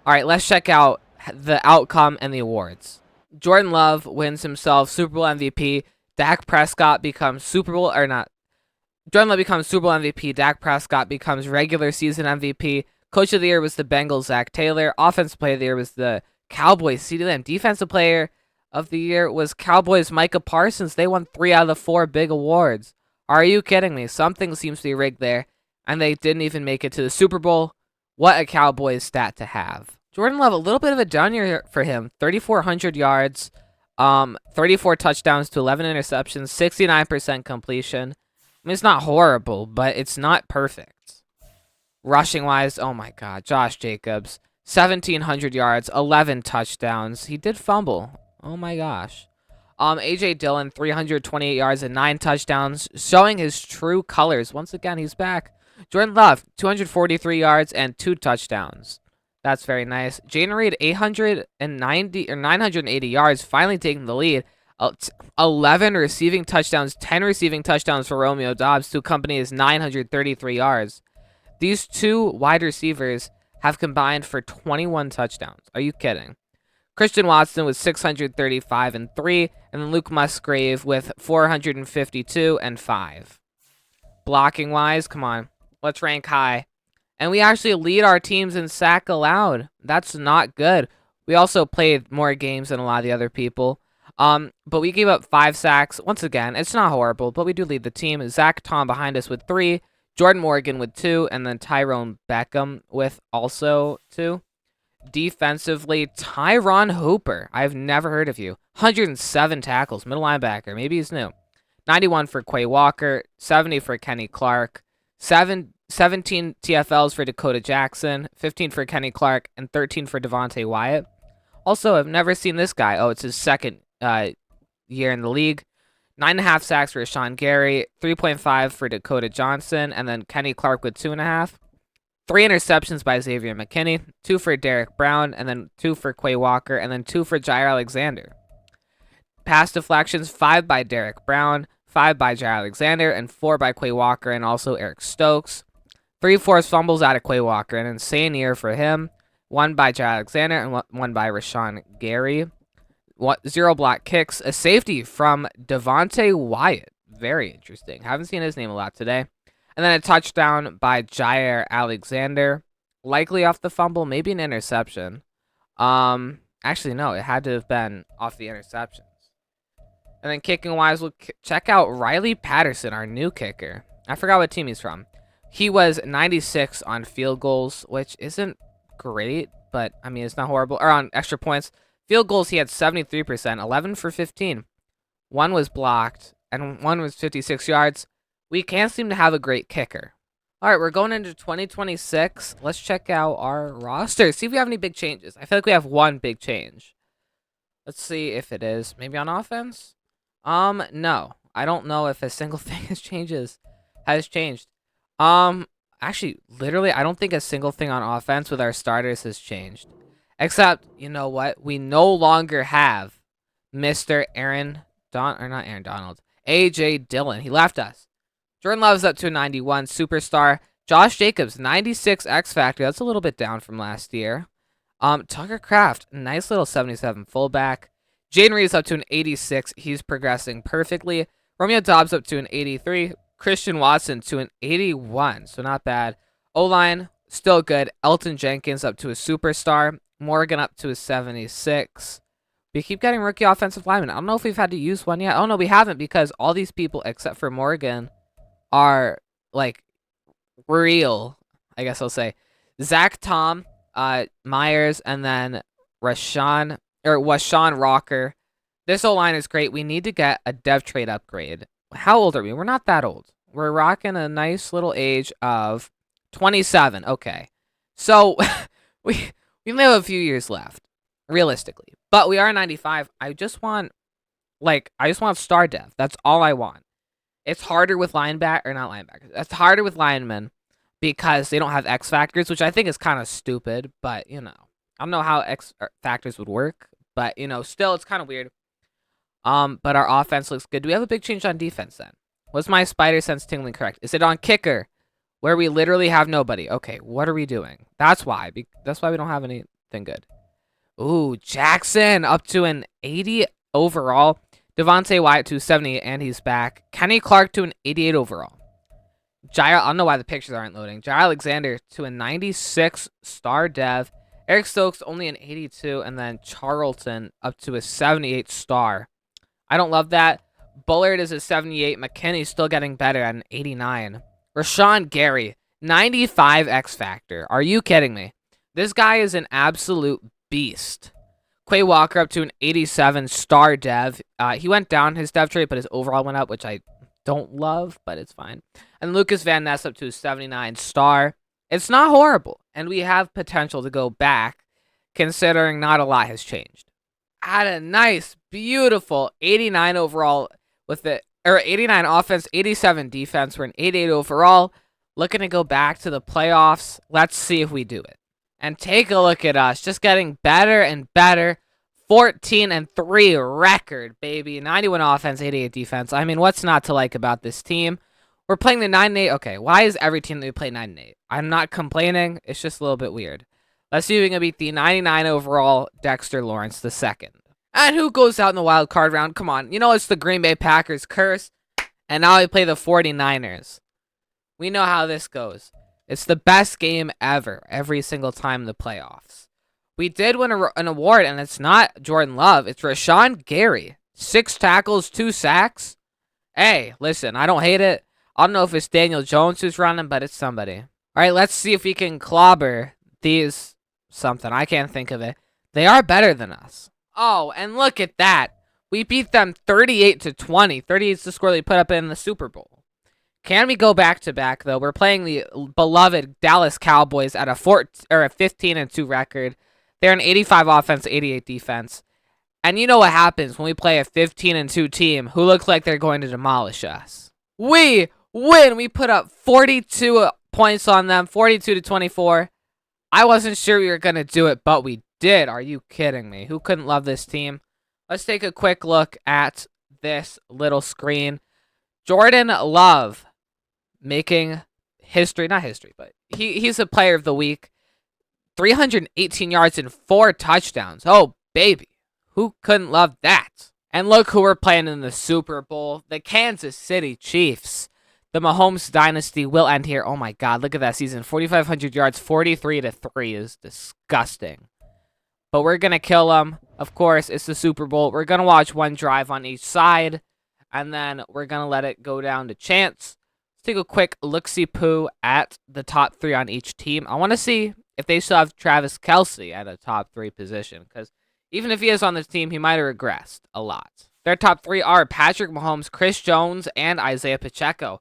All right, let's check out the outcome and the awards. Jordan Love wins himself Super Bowl MVP, Dak Prescott becomes Super Bowl, or not, Jordan Love becomes Super Bowl MVP. Dak Prescott becomes regular season MVP. Coach of the Year was the Bengals, Zach Taylor. Offensive Player of the Year was the Cowboys, CeeDee Lamb. Defensive Player of the Year was Cowboys, Micah Parsons. They won 3 out of the 4 big awards. Are you kidding me? Something seems to be rigged there, and they didn't even make it to the Super Bowl. What a Cowboys stat to have. Jordan Love, a little bit of a down year for him. 3,400 yards, 34 touchdowns to 11 interceptions, 69% completion. I mean, it's not horrible, but it's not perfect. Rushing wise, oh my God, Josh Jacobs, 1,700 yards, 11 touchdowns. He did fumble. Oh my gosh. AJ Dillon, 328 yards and 9 touchdowns, showing his true colors. Once again, he's back. Jordan Love, 243 yards and 2 touchdowns. That's very nice. Jaden Reed, 980 yards, finally taking the lead. 11 receiving touchdowns, 10 receiving touchdowns for Romeo Doubs to accompany his 933 yards. These 2 wide receivers have combined for 21 touchdowns. Are you kidding? Christian Watson with 635 and 3, and then Luke Musgrave with 452 and 5. Blocking wise, come on, let's rank high. And we actually lead our teams in sack allowed. That's not good. We also played more games than a lot of the other people. But we gave up 5 sacks. Once again, it's not horrible, but we do lead the team. Zach Tom behind us with 3, Jordan Morgan with 2, and then Tyrone Beckham with also 2. Defensively, Tyron Hooper. I've never heard of you. 107 tackles, middle linebacker. Maybe he's new. 91 for Quay Walker, 70 for Kenny Clark, 17 TFLs for Dakota Jackson, 15 for Kenny Clark, and 13 for Devontae Wyatt. Also, I've never seen this guy. Oh, it's his second year in the league. 9.5 sacks for Sean Gary, 3.5 for Dakota Johnson, and then Kenny Clark with 2.5. 3 interceptions by Xavier McKinney, 2 for Derek Brown, and then 2 for Quay Walker, and then 2 for Jair Alexander. Pass deflections, 5 by Derek Brown, 5 by Jair Alexander, and 4 by Quay Walker, and also Eric Stokes. 3 forced fumbles out of Quay Walker, an insane year for him. 1 by Jair Alexander, and 1 by Rashawn Gary. 0 block kicks, a safety from Devontae Wyatt. Very interesting. Haven't seen his name a lot today. And then a touchdown by Jair Alexander. Likely off the fumble, maybe an interception. Actually, no, it had to have been off the interceptions. And then kicking wise, we'll check out Riley Patterson, our new kicker. I forgot what team he's from. He was 96 on field goals, which isn't great, but I mean, it's not horrible. Or on extra points. Field goals, he had 73%, 11 for 15. 1 was blocked, and 1 was 56 yards. We can't seem to have a great kicker. All right, we're going into 2026. Let's check out our roster. See if we have any big changes. I feel like we have one big change. Let's see if it is. Maybe on offense? No. I don't know if a single thing has changed. Actually, literally, I don't think a single thing on offense with our starters has changed. Except, you know what? We no longer have Mr. not Aaron Donald. AJ Dillon. He left us. Jordan Love's up to a 91 superstar. Josh Jacobs, 96 X Factor. That's a little bit down from last year. Tucker Kraft, nice little 77 fullback. Jaden Reed is up to an 86. He's progressing perfectly. Romeo Doubs up to an 83. Christian Watson to an 81. So not bad. O-line, still good. Elton Jenkins up to a superstar. Morgan up to a 76. We keep getting rookie offensive linemen. I don't know if we've had to use one yet. Oh, no, we haven't because all these people, except for Morgan, are, like, real, I guess I'll say. Zach Tom, Myers, and then Washawn Rocker. This O-line is great. We need to get a dev trade upgrade. How old are we? We're not that old. We're rocking a nice little age of 27. Okay. So, we only have a few years left, realistically. But we are 95. I just want star dev. That's all I want. It's harder with linebackers. It's harder with linemen because they don't have X factors, which I think is kind of stupid. But, you know, I don't know how X factors would work. But, you know, still, it's kind of weird. But our offense looks good. Do we have a big change on defense then? Was my spider sense tingling correct? Is it on kicker, where we literally have nobody? Okay, what are we doing? That's why. That's why we don't have anything good. Ooh, Jackson up to an 80 overall. Devontae Wyatt to 78, and he's back. Kenny Clark to an 88 overall. I don't know why the pictures aren't loading. Jair Alexander to a 96 star dev. Eric Stokes only an 82, and then Charlton up to a 78 star. I don't love that. Bullard is a 78. McKinney's still getting better at an 89. Rashawn Gary, 95 X Factor. Are you kidding me? This guy is an absolute beast. Quay Walker up to an 87 star dev. He went down his dev trait, but his overall went up, which I don't love, but it's fine. And Lucas Van Ness up to a 79 star. It's not horrible, and we have potential to go back, considering not a lot has changed. Had a nice, beautiful 89 overall with it, or 89 offense, 87 defense. We're an 88 overall. Looking to go back to the playoffs. Let's see if we do it. And take a look at us, just getting better and better. 14-3 record, baby. 91 offense, 88 defense. I mean, what's not to like about this team? We're playing the 9-8. Okay, why is every team that we play 9-8? I'm not complaining. It's just a little bit weird. Let's see if we can beat the 99 overall Dexter Lawrence II. And who goes out in the wild card round? Come on. You know it's the Green Bay Packers curse. And now we play the 49ers. We know how this goes. It's the best game ever, every single time in the playoffs. We did win an award, and it's not Jordan Love. It's Rashawn Gary. 6 tackles, 2 sacks. Hey, listen, I don't hate it. I don't know if it's Daniel Jones who's running, but it's somebody. All right, let's see if we can clobber these something. I can't think of it. They are better than us. Oh, and look at that. We beat them 38-20. 38 is the score they put up in the Super Bowl. Can we go back-to-back, though? We're playing the beloved Dallas Cowboys at a 15-2 record. They're an 85 offense, 88 defense. And you know what happens when we play a 15-2 team who looks like they're going to demolish us. We win. We put up 42 points on them, 42-24. I wasn't sure we were going to do it, but we did. Are you kidding me? Who couldn't love this team? Let's take a quick look at this little screen. Jordan Love making history, not history, but he's a player of the week. 318 yards and 4 touchdowns. Oh, baby. Who couldn't love that? And look who we're playing in the Super Bowl. The Kansas City Chiefs. The Mahomes dynasty will end here. Oh, my God. Look at that season. 4,500 yards, 43-3 is disgusting. But we're going to kill them. Of course, it's the Super Bowl. We're going to watch one drive on each side. And then we're going to let it go down to chance. Let's take a quick look-see-poo at the top 3 on each team. I want to see if they still have Travis Kelce at a top 3 position. Because even if he is on this team, he might have regressed a lot. Their top 3 are Patrick Mahomes, Chris Jones, and Isaiah Pacheco.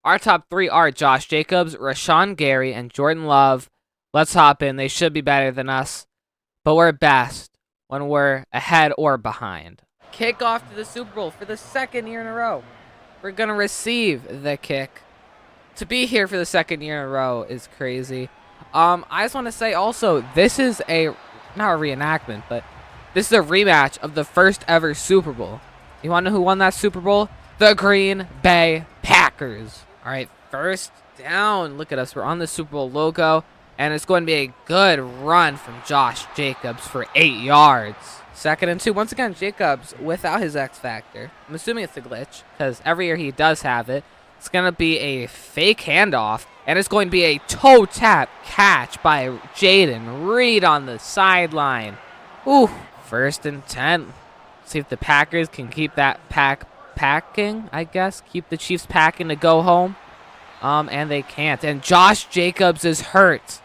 Our top 3 are Josh Jacobs, Rashawn Gary, and Jordan Love. Let's hop in. They should be better than us. But we're best when we're ahead or behind. Kick off to the Super Bowl for the 2nd year in a row. We're going to receive the kick. To be here for the 2nd year in a row is crazy. I just want to say also, this is not a reenactment, but this is a rematch of the first ever Super Bowl. You want to know who won that Super Bowl? The Green Bay Packers. All right, first down. Look at us. We're on the Super Bowl logo, and it's going to be a good run from Josh Jacobs for 8 yards. 2nd and 2. Once again, Jacobs without his X Factor. I'm assuming it's a glitch because every year he does have it. It's going to be a fake handoff, and it's going to be a toe tap catch by Jaden Reed on the sideline. Ooh, 1st and 10. See if the Packers can keep that packing, I guess. Keep the Chiefs packing to go home. And they can't. And Josh Jacobs is hurt.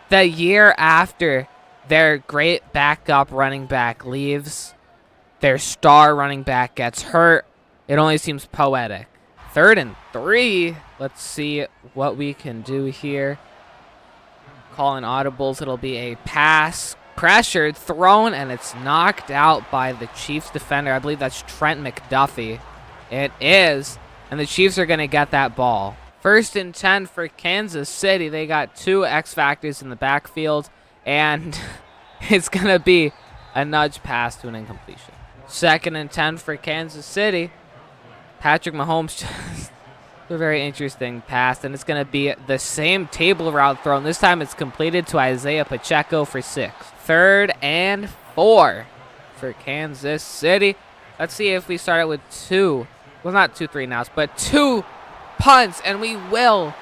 The year after their great backup running back leaves, their star running back gets hurt. It only seems poetic. 3rd and 3. Let's see what we can do here. Calling audibles. It'll be a pass. Pressured, thrown, and it's knocked out by the Chiefs defender. I believe that's Trent McDuffie. It is. And the Chiefs are going to get that ball. 1st and 10 for Kansas City. They got 2 X Factors in the backfield. And it's going to be a nudge pass to an incompletion. 2nd and 10 for Kansas City. Patrick Mahomes just a very interesting pass. And it's going to be the same table route thrown. This time it's completed to Isaiah Pacheco for 6. 3rd and 4 for Kansas City. Let's see if we start it with two. Well, not 2 3 and outs, but 2 punts, and we will.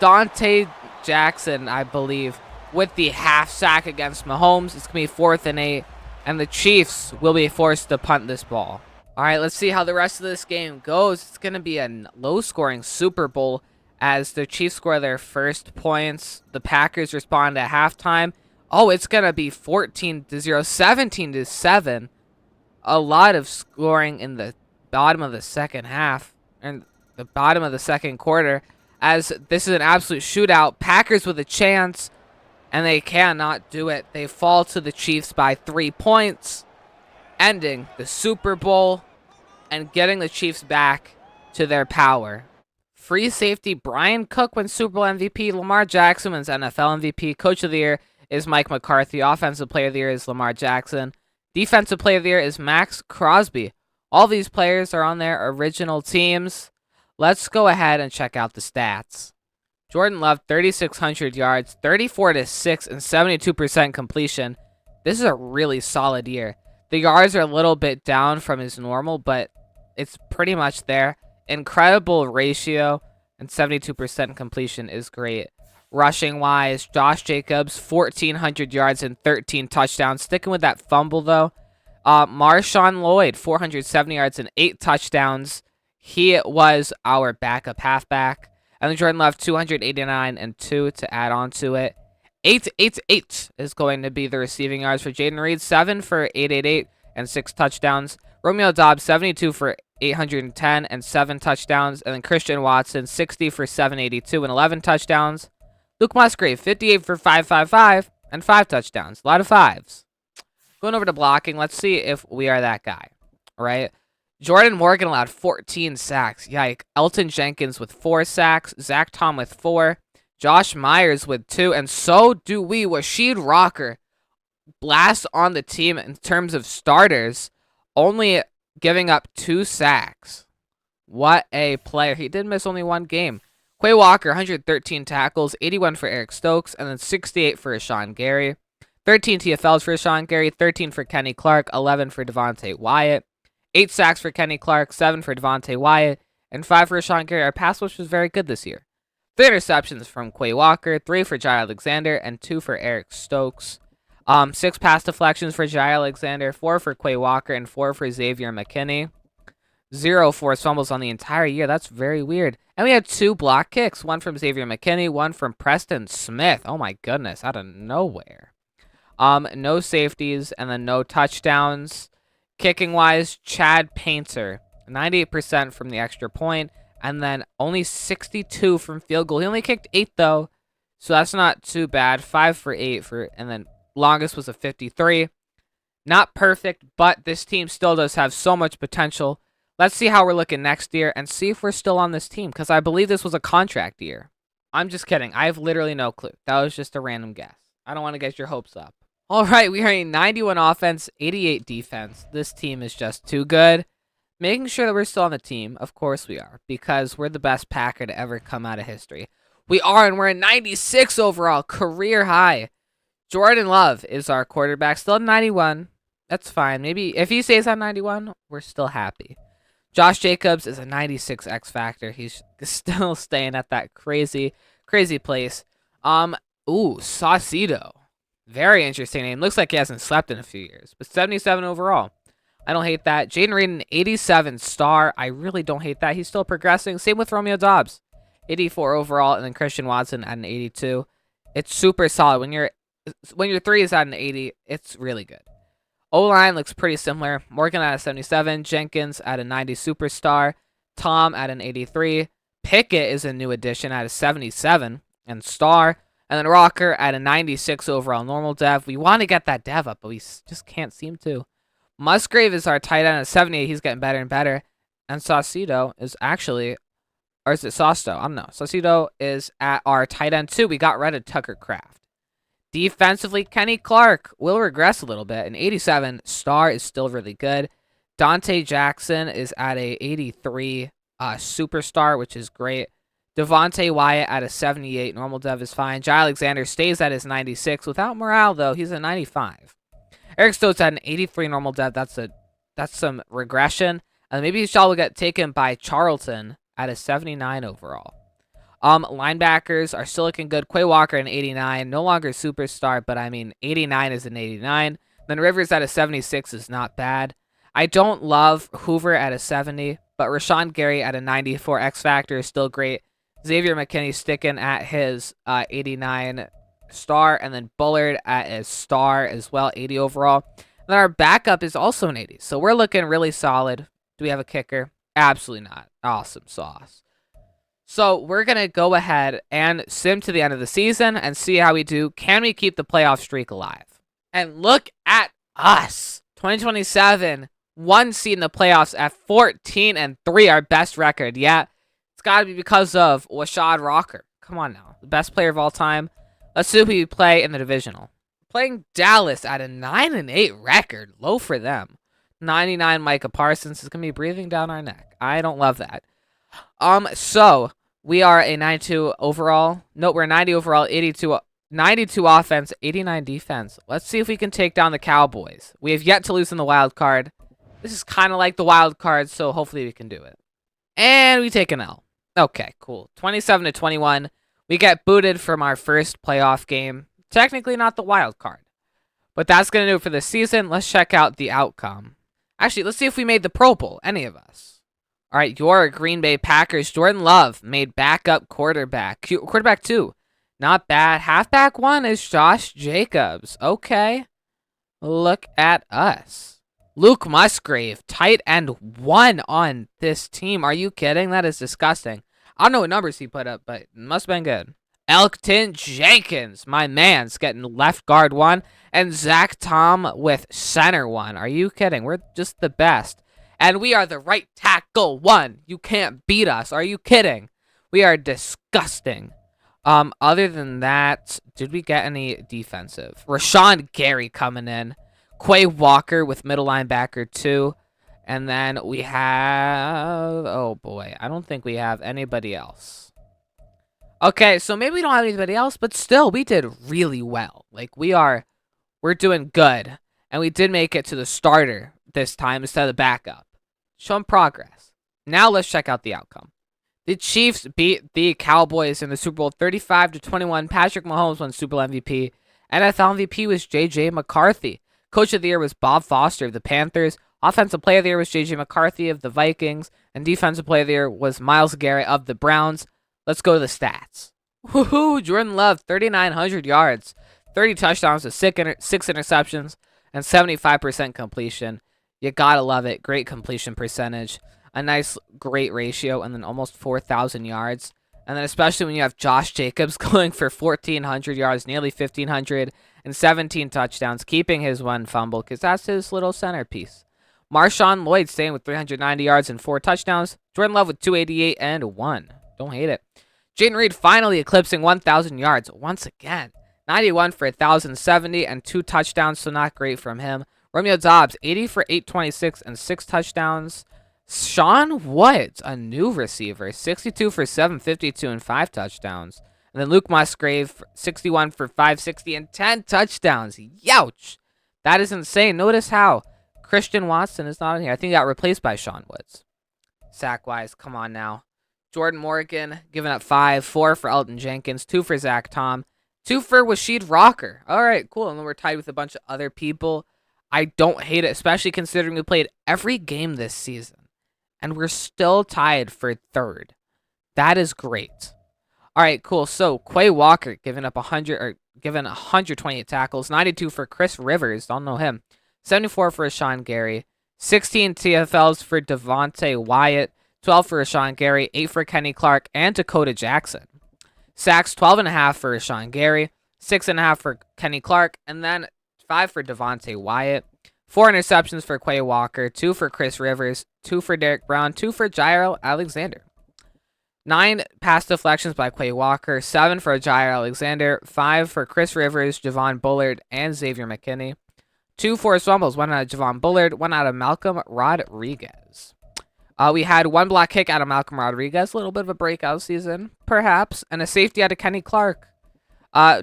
Dante Jackson, I believe, with the half sack against Mahomes. It's going to be 4th and 8, and the Chiefs will be forced to punt this ball. All right, let's see how the rest of this game goes. It's going to be a low-scoring Super Bowl as the Chiefs score their first points. The Packers respond at halftime. Oh, it's going to be 14-0, 17-7. A lot of scoring in the bottom of the second half and the bottom of the second quarter, as this is an absolute shootout. Packers with a chance, and they cannot do it. They fall to the Chiefs by 3 points, ending the Super Bowl and getting the Chiefs back to their power. Free safety Brian Cook wins Super Bowl MVP. Lamar Jackson wins NFL MVP. Coach of the Year is Mike McCarthy. Offensive Player of the Year is Lamar Jackson. Defensive Player of the Year is Max Crosby. All these players are on their original teams. Let's go ahead and check out the stats. Jordan Love, 3,600 yards, 34-6, and 72% completion. This is a really solid year. The yards are a little bit down from his normal, but it's pretty much there. Incredible ratio, and 72% completion is great. Rushing-wise, Josh Jacobs, 1,400 yards and 13 touchdowns. Sticking with that fumble, though. Marshawn Lloyd, 470 yards and 8 touchdowns. He was our backup halfback. And then Jordan Love, 289 and 2 to add on to it. 8 is going to be the receiving yards for Jaden Reed. 7 for 888 and 6 touchdowns. Romeo Doubs, 72 for 810 and 7 touchdowns. And then Christian Watson, 60 for 782 and 11 touchdowns. Luke Musgrave, 58 for 555 and 5 touchdowns. A lot of 5s. Going over to blocking, let's see if we are that guy. All right. Jordan Morgan allowed 14 sacks. Yike. Elton Jenkins with 4 sacks. Zach Tom with 4. Josh Myers with 2. And so do we. Rashid Rocker, last on the team in terms of starters, only giving up 2 sacks. What a player. He did miss only 1 game. Quay Walker, 113 tackles, 81 for Eric Stokes, and then 68 for Rashawn Gary. 13 TFLs for Rashawn Gary, 13 for Kenny Clark, 11 for Devontae Wyatt. 8 sacks for Kenny Clark, 7 for Devontae Wyatt, and 5 for Rashawn Gary. Our pass rush was very good this year. 3 interceptions from Quay Walker, 3 for Jai Alexander, and 2 for Eric Stokes. 6 pass deflections for Jai Alexander, 4 for Quay Walker, and 4 for Xavier McKinney. 0 forced fumbles on the entire year. That's very weird. And we had 2 block kicks. 1 from Xavier McKinney, 1 from Preston Smith. Oh my goodness, out of nowhere. No safeties, and then no touchdowns. Kicking wise, Chad Painter, 98% from the extra point, and then only 62 from field goal. He only kicked 8 though, so that's not too bad. 5 for 8 and then longest was a 53. Not perfect, but this team still does have so much potential. Let's see how we're looking next year and see if we're still on this team, because I believe this was a contract year. I'm just kidding. I have literally no clue. That was just a random guess. I don't want to get your hopes up. All right, we are a 91 offense, 88 defense. This team is just too good. Making sure that we're still on the team. Of course we are, because we're the best Packer to ever come out of history. We are, and we're a 96 overall, career high. Jordan Love is our quarterback, still at 91. That's fine. Maybe if he stays at 91, we're still happy. Josh Jacobs is a 96 X Factor. He's still staying at that crazy, crazy place. Saucedo. Very interesting name. Looks like he hasn't slept in a few years. But 77 overall. I don't hate that. Jaden Reed, an 87 star. I really don't hate that. He's still progressing. Same with Romeo Doubs. 84 overall. And then Christian Watson at an 82. It's super solid. When your 3 is at an 80, it's really good. O-line looks pretty similar. Morgan at a 77. Jenkins at a 90 superstar. Tom at an 83. Pickett is a new addition at a 77 and star. And then Rocker at a 96 overall normal dev. We want to get that dev up, but we just can't seem to. Musgrave is our tight end at 78. He's getting better and better. And Saucedo is actually, or is it Saucedo? I don't know. Saucedo is at our tight end too. We got rid of Tucker Kraft. Defensively, Kenny Clark will regress a little bit. An 87 star is still really good. Dante Jackson is at a 83 superstar, which is great. Devontae Wyatt at a 78. Normal dev is fine. Jai Alexander stays at his 96. Without morale, though, he's a 95. Eric Stokes at an 83 normal dev. That's That's some regression. And maybe Shaw will get taken by Charlton at a 79 overall. Linebackers are still looking good. Quay Walker an 89, no longer superstar, but I mean 89 is an 89. Then Rivers at a 76 is not bad. I don't love Hoover at a 70, but Rashawn Gary at a 94 X Factor is still great. Xavier McKinney sticking at his 89 star, and then Bullard at a star as well, 80 overall. And then our backup is also an 80, so we're looking really solid. Do we have a kicker? Absolutely not. Awesome sauce. So we're going to go ahead and sim to the end of the season and see how we do. Can we keep the playoff streak alive? And look at us. 2027, 1 seed in the playoffs at 14-3, our best record. Yeah, it's got to be because of Washad Rocker. Come on now. The best player of all time. Let's see who we play in the divisional. Playing Dallas at a 9-8 record. Low for them. 99 Micah Parsons is going to be breathing down our neck. I don't love that. So we are a 92 overall. No, we're 90 overall, 92 offense, 89 defense. Let's see if we can take down the Cowboys. We have yet to lose in the wild card. This is kind of like the wild card, so hopefully we can do it. And we take an L. Okay, cool. 27-21. We get booted from our first playoff game. Technically not the wild card. But that's going to do it for the season. Let's check out the outcome. Actually, let's see if we made the Pro Bowl, any of us. All right, your Green Bay Packers, Jordan Love, made backup quarterback. Quarterback 2, not bad. Halfback 1 is Josh Jacobs. Okay, look at us. Luke Musgrave, tight end 1 on this team. Are you kidding? That is disgusting. I don't know what numbers he put up, but it must have been good. Elkton Jenkins, my man's getting left guard 1. And Zach Tom with center 1. Are you kidding? We're just the best. And we are the right tackle 1. You can't beat us. Are you kidding? We are disgusting. Other than that, did we get any defensive? Rashawn Gary coming in. Quay Walker with middle linebacker 2. And then we have... Oh, boy. I don't think we have anybody else. Okay, so maybe we don't have anybody else, but still, we did really well. Like, we're doing good. And we did make it to the starter this time instead of the backup. Showing progress. Now let's check out the outcome. The Chiefs beat the Cowboys in the Super Bowl 35-21. Patrick Mahomes won Super Bowl MVP. NFL MVP was J.J. McCarthy. Coach of the Year was Bob Foster of the Panthers. Offensive Player of the Year was J.J. McCarthy of the Vikings. And Defensive Player of the Year was Myles Garrett of the Browns. Let's go to the stats. Woohoo! Jordan Love, 3,900 yards, 30 touchdowns with 6 interceptions, and 75% completion. You gotta love it. Great completion percentage. A nice, great ratio, and then almost 4,000 yards. And then especially when you have Josh Jacobs going for 1,400 yards, nearly 1,500, and 17 touchdowns, keeping his 1 fumble, because that's his little centerpiece. Marshawn Lloyd staying with 390 yards and 4 touchdowns. Jordan Love with 288 and 1. Don't hate it. Jaden Reed finally eclipsing 1,000 yards once again. 91 for 1,070 and 2 touchdowns, so not great from him. Romeo Doubs, 80 for 826 and 6 touchdowns. Sean Woods, a new receiver, 62 for 752 and 5 touchdowns. And then Luke Musgrave, 61 for 560 and 10 touchdowns. Youch! That is insane. Notice how Christian Watson is not in here. I think he got replaced by Sean Woods. Sack-wise, come on now. Jordan Morgan, giving up 5. 4 for Elton Jenkins. 2 for Zach Tom. 2 for Washid Rocker. All right, cool. And then we're tied with a bunch of other people. I don't hate it, especially considering we played every game this season. And we're still tied for 3rd. That is great. All right, cool. So Quay Walker giving up 128 tackles, 92 for Chris Rivers. Don't know him. 74 for Rashawn Gary. 16 TFLs for Devontae Wyatt. 12 for Rashawn Gary. 8 for Kenny Clark and Dakota Jackson. Sacks 12.5 for Rashawn Gary. 6.5 for Kenny Clark. And then 5 for Devontae Wyatt. 4 interceptions for Quay Walker. 2 for Chris Rivers. 2 for Derek Brown. 2 for Jairo Alexander. 9 pass deflections by Quay Walker. 7 for Jairo Alexander. 5 for Chris Rivers, Javon Bullard, and Xavier McKinney. 2 forced fumbles. 1 out of Javon Bullard. 1 out of Malcolm Rodriguez. We had 1 block kick out of Malcolm Rodriguez. A little bit of a breakout season, perhaps. And a safety out of Kenny Clark.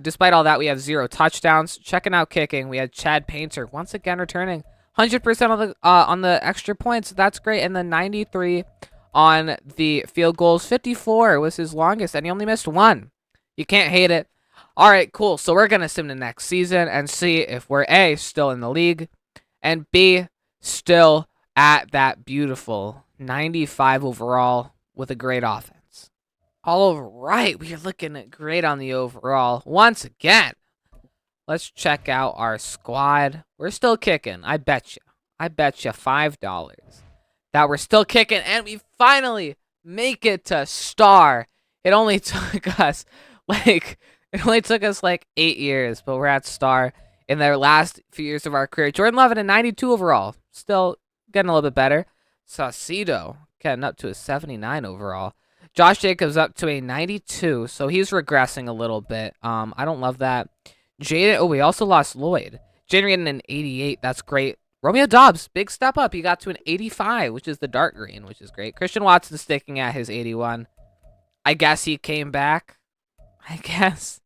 Despite all that, we have 0 touchdowns. Checking out kicking, we had Chad Painter once again returning 100% on the extra points. That's great. And then 93 on the field goals. 54 was his longest, and he only missed one. You can't hate it. All right, cool. So we're gonna sim the next season and see if we're A, still in the league, and B, still at that beautiful 95 overall with a great offense. All right, we are looking at great on the overall once again. Let's check out our squad. We're still kicking. I bet you. I bet you $5 that we're still kicking, and we finally make it to star. It only took us like 8 years, but we're at star in their last few years of our career. Jordan Love at a 92 overall, still getting a little bit better. Saucedo getting up to a 79 overall. Josh Jacobs up to a 92, so he's regressing a little bit. I don't love that. Jaden, oh, we also lost Lloyd. Jaden Reed an 88, that's great. Romeo Doubs, big step up. He got to an 85, which is the dark green, which is great. Christian Watson sticking at his 81. I guess he came back. I guess.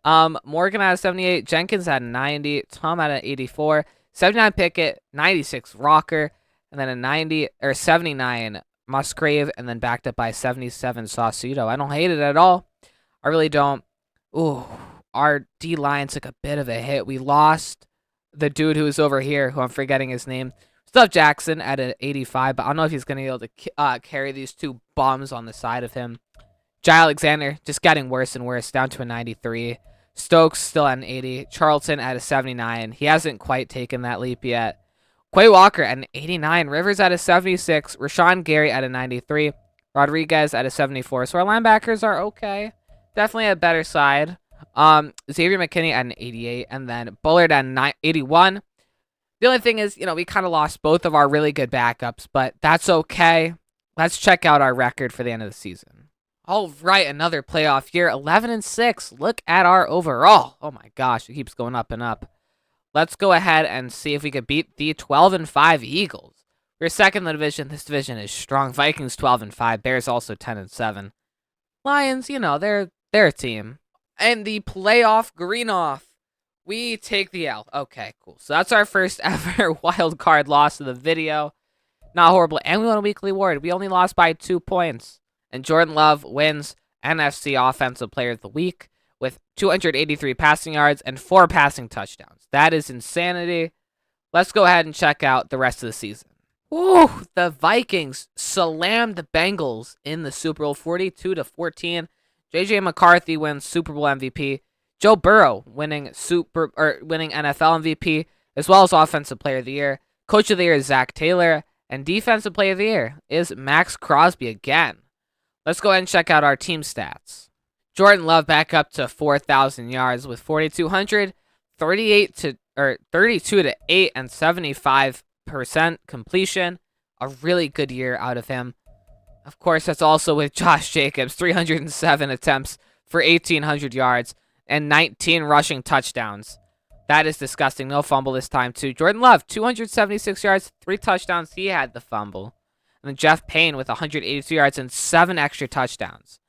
Morgan at a 78. Jenkins at a 90. Tom at an 84. 79 Pickett. 96 Rocker. And then a 90 or 79 Musgrave. And then backed up by 77 Saucedo. I don't hate it at all. I really don't. Ooh, our D-line took a bit of a hit. We lost the dude who was over here, who I'm forgetting his name. Still have Jackson at an 85, but I don't know if he's going to be able to carry these two bums on the side of him. Jai Alexander just getting worse and worse, down to a 93. Stokes still at an 80. Charlton at a 79. He hasn't quite taken that leap yet. Quay Walker at an 89. Rivers at a 76. Rashawn Gary at a 93. Rodriguez at a 74. So our linebackers are okay. Definitely a better side. Xavier McKinney at an 88. And then Bullard at an 81. The only thing is, we kind of lost both of our really good backups, but that's okay. Let's check out our record for the end of the season. All right, another playoff year, 11-6. Look at our overall. Oh my gosh, it keeps going up and up. Let's go ahead and see if we could beat the 12-5 Eagles. We're second in the division. This division is strong. Vikings 12-5. Bears also 10-7. Lions, they're a team. And the playoff green off. We take the L. Okay, cool. So that's our first ever wild card loss of the video. Not horrible. And we won a weekly award. We only lost by 2 points. And Jordan Love wins NFC Offensive Player of the Week with 283 passing yards and 4 passing touchdowns. That is insanity. Let's go ahead and check out the rest of the season. Ooh, the Vikings slammed the Bengals in the Super Bowl 42-14. JJ McCarthy wins Super Bowl MVP. Joe Burrow winning NFL MVP as well as Offensive Player of the Year. Coach of the Year is Zach Taylor, and Defensive Player of the Year is Max Crosby again. Let's go ahead and check out our team stats. Jordan Love back up to 4,000 yards with 4,200, 32-8 and 75% completion. A really good year out of him. Of course, that's also with Josh Jacobs, 307 attempts for 1,800 yards and 19 rushing touchdowns. That is disgusting. No fumble this time, too. Jordan Love, 276 yards, 3 touchdowns. He had the fumble. And then Jeff Payne with 182 yards and 7 extra touchdowns.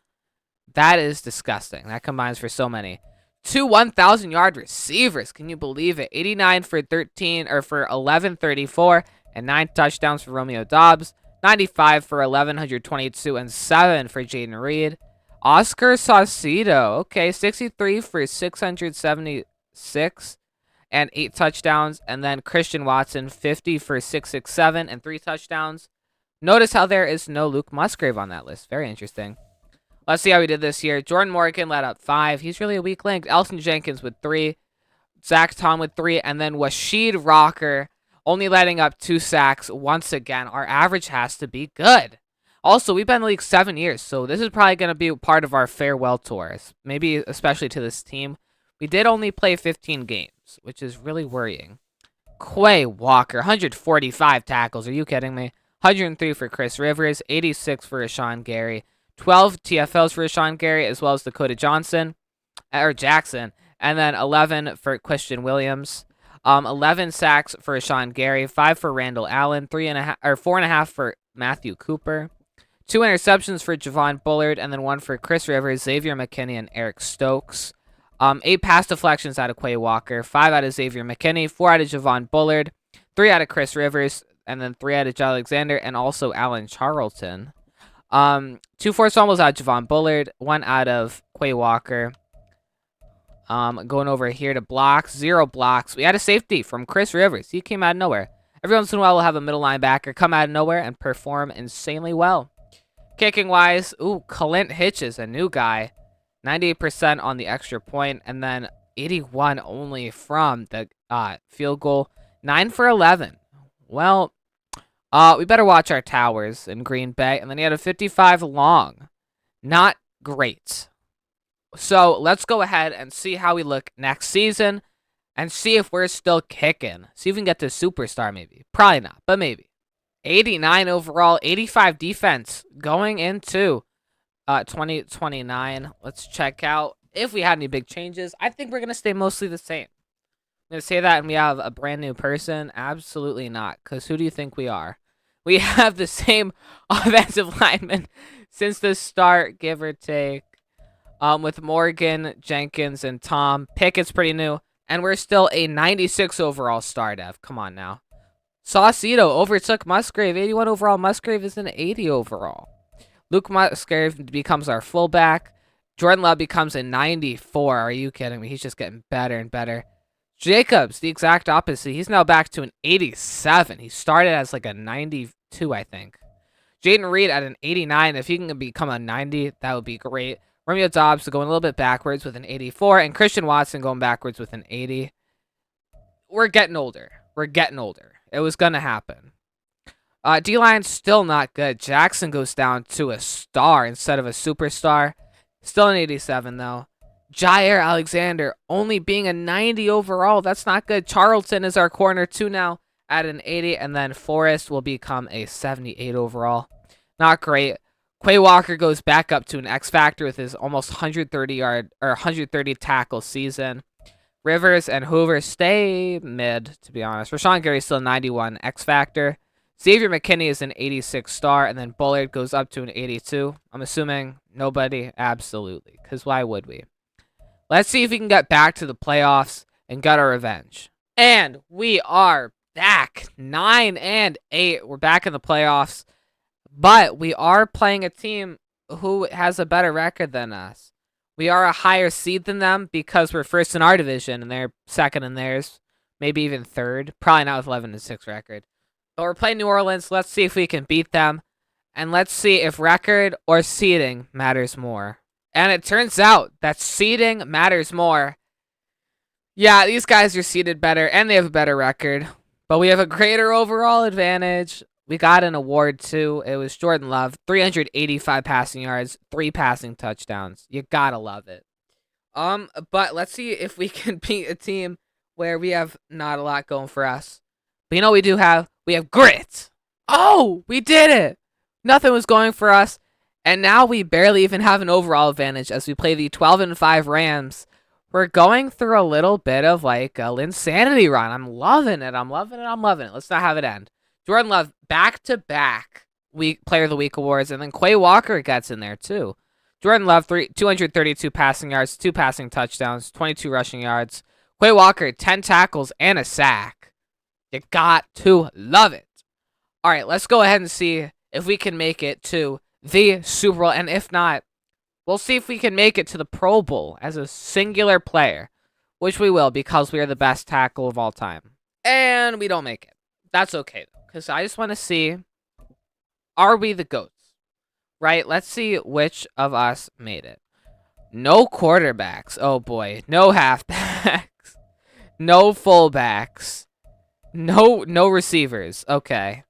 That is disgusting. That combines for so many. 2 1,000-yard receivers. Can you believe it? 89 for 1134 and 9 touchdowns for Romeo Doubs. 95 for 1,122 and 7 for Jaden Reed. Oscar Saucedo, okay, 63 for 676 and 8 touchdowns. And then Christian Watson, 50 for 667 and 3 touchdowns. Notice how there is no Luke Musgrave on that list. Very interesting. Let's see how we did this year. Jordan Morgan let up 5. He's really a weak link. Elson Jenkins with 3. Zach Tom with 3. And then Washeed Rocker only letting up 2 sacks once again. Our average has to be good. Also, we've been in the league 7 years, so this is probably going to be part of our farewell tours. Maybe especially to this team. We did only play 15 games, which is really worrying. Quay Walker, 145 tackles. Are you kidding me? 103 for Chris Rivers, 86 for Rashawn Gary, 12 TFLs for Rashawn Gary, as well as Dakota Jackson, and then 11 for Christian Williams. 11 sacks for Rashawn Gary, 5 for Randall Allen, 4.5 for Matthew Cooper, 2 interceptions for Javon Bullard, and then 1 for Chris Rivers, Xavier McKinney, and Eric Stokes. 8 pass deflections out of Quay Walker, 5 out of Xavier McKinney, 4 out of Javon Bullard, 3 out of Chris Rivers, and then 3 out of Jai Alexander, and also Alan Charlton. 2 forced fumbles out of Javon Bullard, 1 out of Quay Walker. Going over here to blocks, 0 blocks. We had a safety from Chris Rivers. He came out of nowhere. Every once in a while, we'll have a middle linebacker come out of nowhere and perform insanely well. Kicking wise, Clint Hitches, a new guy. 98% on the extra point, and then 81 only from the field goal. 9 for 11. Well, we better watch our towers in Green Bay. And then he had a 55 long. Not great. So let's go ahead and see how we look next season and see if we're still kicking. See if we can get to superstar maybe. Probably not, but maybe. 89 overall, 85 defense going into 2029. Let's check out if we had any big changes. I think we're going to stay mostly the same. I'm going to say that and we have a brand new person. Absolutely not, because who do you think we are? We have the same offensive lineman since the start, give or take. With Morgan, Jenkins, and Tom. Pickett's pretty new. And we're still a 96 overall star dev. Come on now. Saucedo overtook Musgrave. 81 overall. Musgrave is an 80 overall. Luke Musgrave becomes our fullback. Jordan Love becomes a 94. Are you kidding me? He's just getting better and better. Jacobs, the exact opposite. He's now back to an 87. He started as like a 92, I think. Jaden Reed at an 89. If he can become a 90, that would be great. Romeo Dobbs going a little bit backwards with an 84, and Christian Watson going backwards with an 80. We're getting older. We're getting older. It was going to happen. D-line still not good. Jackson goes down to a star instead of a superstar. Still an 87, though. Jair Alexander only being a 90 overall. That's not good. Charlton is our corner, 2 now at an 80, and then Forrest will become a 78 overall. Not great. Quay Walker goes back up to an X factor with his almost 130 tackle season. Rivers and Hoover stay mid, to be honest. Rashawn Gary's still 91 X factor. Xavier McKinney is an 86 star, and then Bullard goes up to an 82. I'm assuming nobody? Absolutely, because why would we? Let's see if we can get back to the playoffs and get our revenge. And we are back. 9 and 8. We're back in the playoffs. But we are playing a team who has a better record than us. We are a higher seed than them because we're first in our division and they're second in theirs. Maybe even third. Probably not with 11-6 record. But we're playing New Orleans. Let's see if we can beat them. And let's see if record or seeding matters more. And it turns out that seeding matters more. Yeah, these guys are seeded better and they have a better record. But we have a greater overall advantage. We got an award, too. It was Jordan Love. 385 passing yards, 3 passing touchdowns. You gotta love it. But let's see if we can beat a team where we have not a lot going for us. But you know what we do have? We have grit. Oh, we did it. Nothing was going for us. And now we barely even have an overall advantage as we play the 12-5 Rams. We're going through a little bit of like an insanity run. I'm loving it. I'm loving it. I'm loving it. Let's not have it end. Jordan Love, back-to-back Player of the Week awards, and then Quay Walker gets in there, too. Jordan Love, 232 passing yards, 2 passing touchdowns, 22 rushing yards. Quay Walker, 10 tackles and a sack. You got to love it. All right, let's go ahead and see if we can make it to the Super Bowl, and if not, we'll see if we can make it to the Pro Bowl as a singular player, which we will because we are the best tackle of all time. And we don't make it. That's okay, though. Because I just want to see, are we the GOATs? Right? Let's see which of us made it. No quarterbacks. Oh, boy. No halfbacks. No fullbacks. No receivers. Okay.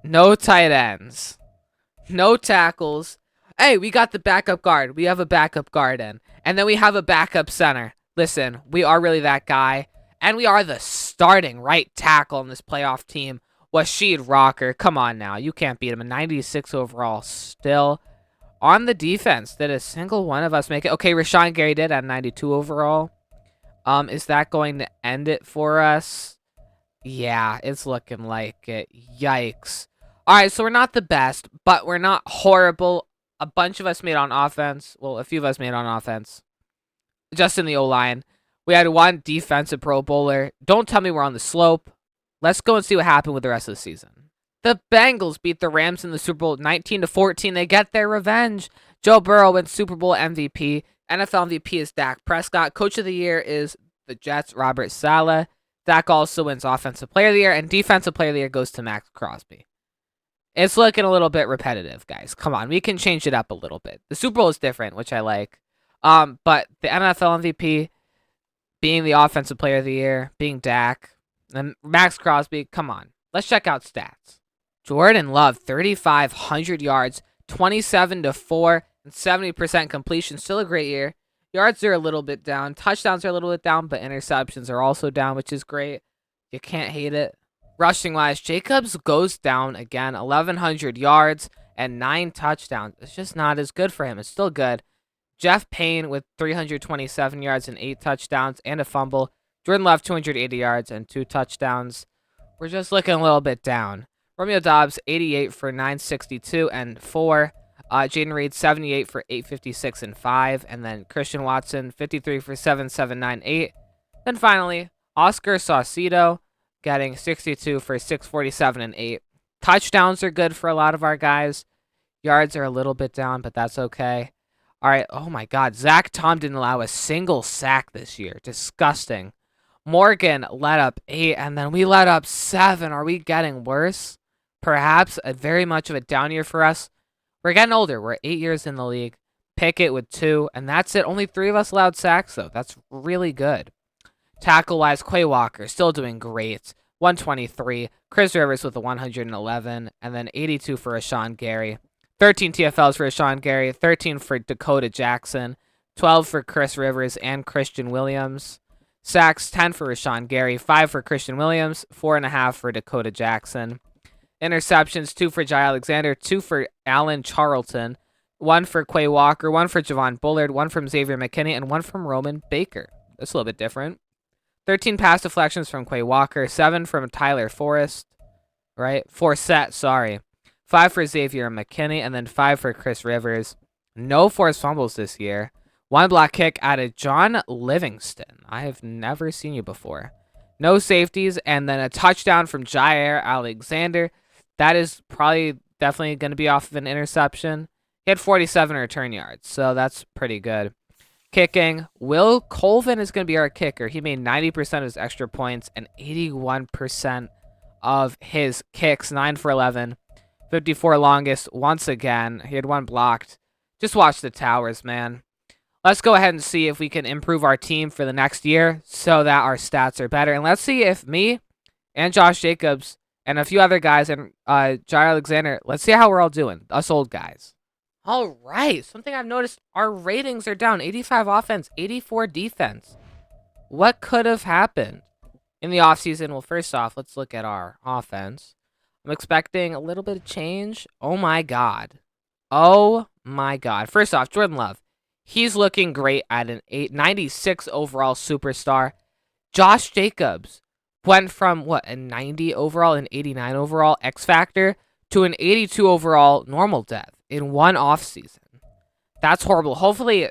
No tight ends. No tackles. Hey, we got the backup guard. We have a backup guard in. And then we have a backup center. Listen, we are really that guy. And we are the starting right tackle on this playoff team. Washeed Rocker, come on now. You can't beat him. A 96 overall still. On the defense, did a single one of us make it? Okay, Rashawn Gary did at 92 overall. Is that going to end it for us? Yeah, it's looking like it. Yikes. All right, so we're not the best, but we're not horrible. A bunch of us made on offense. Well, a few of us made on offense. Just in the O-line. We had one defensive Pro Bowler. Don't tell me we're on the slope. Let's go and see what happened with the rest of the season. The Bengals beat the Rams in the Super Bowl 19-14. They get their revenge. Joe Burrow wins Super Bowl MVP. NFL MVP is Dak Prescott. Coach of the Year is the Jets' Robert Saleh. Dak also wins Offensive Player of the Year, and Defensive Player of the Year goes to Max Crosby. It's looking a little bit repetitive, guys. Come on, we can change it up a little bit. The Super Bowl is different, which I like. But the NFL MVP being the Offensive Player of the Year, being Dak, and Max Crosby, come on. Let's check out stats. Jordan Love, 3,500 yards, 27-4, and 70% completion. Still a great year. Yards are a little bit down. Touchdowns are a little bit down, but interceptions are also down, which is great. You can't hate it. Rushing-wise, Jacobs goes down again, 1,100 yards and 9 touchdowns. It's just not as good for him. It's still good. Jeff Payne with 327 yards and 8 touchdowns and a fumble. Jordan Love, 280 yards and 2 touchdowns. We're just looking a little bit down. Romeo Doubs, 88 for 962 and 4. Jaden Reed, 78 for 856 and 5. And then Christian Watson, 53 for 7798. Then finally, Oscar Saucedo, getting 62 for 647 and 8. Touchdowns are good for a lot of our guys. Yards are a little bit down, but that's okay. All right. Oh, my God. Zach Tom didn't allow a single sack this year. Disgusting. Morgan let up 8, and then we let up 7. Are we getting worse? Perhaps very much of a down year for us. We're getting older. We're 8 years in the league. Pickett with 2, and that's it. Only 3 of us allowed sacks, though. That's really good. Tackle-wise, Quay Walker still doing great. 123. Chris Rivers with a 111, and then 82 for Rashawn Gary. 13 TFLs for Rashawn Gary. 13 for Dakota Jackson. 12 for Chris Rivers and Christian Williams. Sacks, 10 for Rashawn Gary. 5 for Christian Williams. 4.5 for Dakota Jackson. Interceptions, 2 for Jai Alexander, 2 for Alan Charlton, 1 for Quay Walker, 1 for Javon Bullard, 1 from Xavier McKinney, and 1 from Roman Baker. That's a little bit different. 13 pass deflections from Quay Walker, 7 from Tyler Forrest, right? Forsett, sorry. 5 for Xavier McKinney, and then 5 for Chris Rivers. No forced fumbles this year. 1 block kick out of John Livingston. I have never seen you before. No safeties, and then a touchdown from Jair Alexander. That is probably definitely going to be off of an interception. He had 47 return yards, so that's pretty good. Kicking, Will Colvin is going to be our kicker. He made 90% of his extra points and 81% of his kicks, 9 for 11. 54 longest once again. He had 1 blocked. Just watch the towers, man. Let's go ahead and see if we can improve our team for the next year so that our stats are better. And let's see if me and Josh Jacobs and a few other guys and Jair Alexander, let's see how we're all doing, us old guys. All right. Something I've noticed, our ratings are down. 85 offense, 84 defense. What could have happened in the offseason? Well, first off, let's look at our offense. I'm expecting a little bit of change. Oh, my God. Oh, my God. First off, Jordan Love. He's looking great at an 96 overall superstar. Josh Jacobs went from, a 90 overall and 89 overall X Factor to an 82 overall normal depth in one offseason. That's horrible. Hopefully,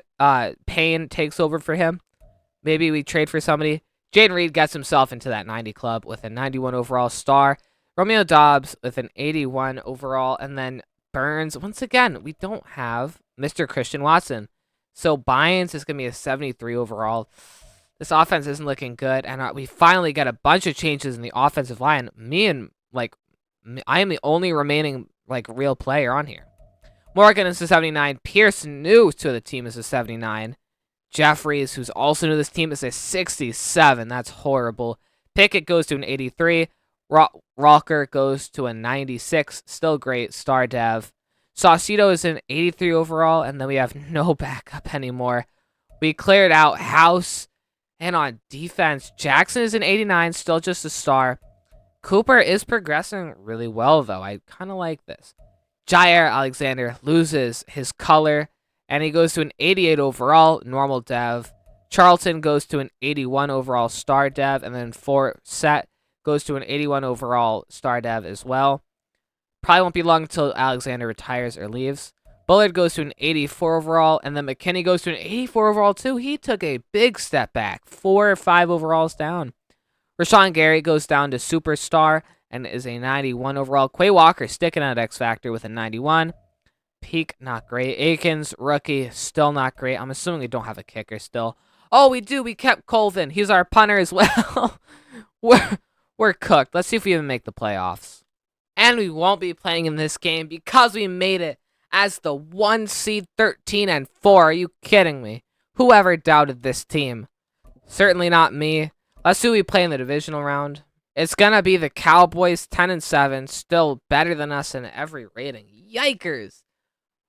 Payne takes over for him. Maybe we trade for somebody. Jaden Reed gets himself into that 90 club with a 91 overall star. Romeo Doubs with an 81 overall. And then Burns. Once again, we don't have Mr. Christian Watson. So Bynes is going to be a 73 overall. This offense isn't looking good. And we finally got a bunch of changes in the offensive line. I am the only remaining, real player on here. Morgan is a 79. Pierce, new to the team, is a 79. Jeffries, who's also new to this team, is a 67. That's horrible. Pickett goes to an 83. Rocker goes to a 96. Still great. Star Dev. Saucedo is an 83 overall, and then we have no backup anymore. We cleared out House, and on defense, Jackson is an 89, still just a star. Cooper is progressing really well, though. I kind of like this. Jair Alexander loses his color, and he goes to an 88 overall, normal dev. Charlton goes to an 81 overall star dev, and then Forsett goes to an 81 overall star dev as well. Probably won't be long until Alexander retires or leaves. Bullard goes to an 84 overall, and then McKinney goes to an 84 overall too. He took a big step back, 4 or 5 overalls down. Rashawn Gary goes down to superstar and is a 91 overall. Quay Walker sticking at X Factor with a 91. Peak, not great. Akins, rookie, still not great. I'm assuming we don't have a kicker still. Oh, we do. We kept Colvin. He's our punter as well. we're cooked. Let's see if we even make the playoffs. And we won't be playing in this game because we made it as the 1 seed 13-4. Are you kidding me? Whoever doubted this team? Certainly not me. Let's see who we play in the divisional round. It's going to be the Cowboys, 10-7. Still better than us in every rating. Yikers.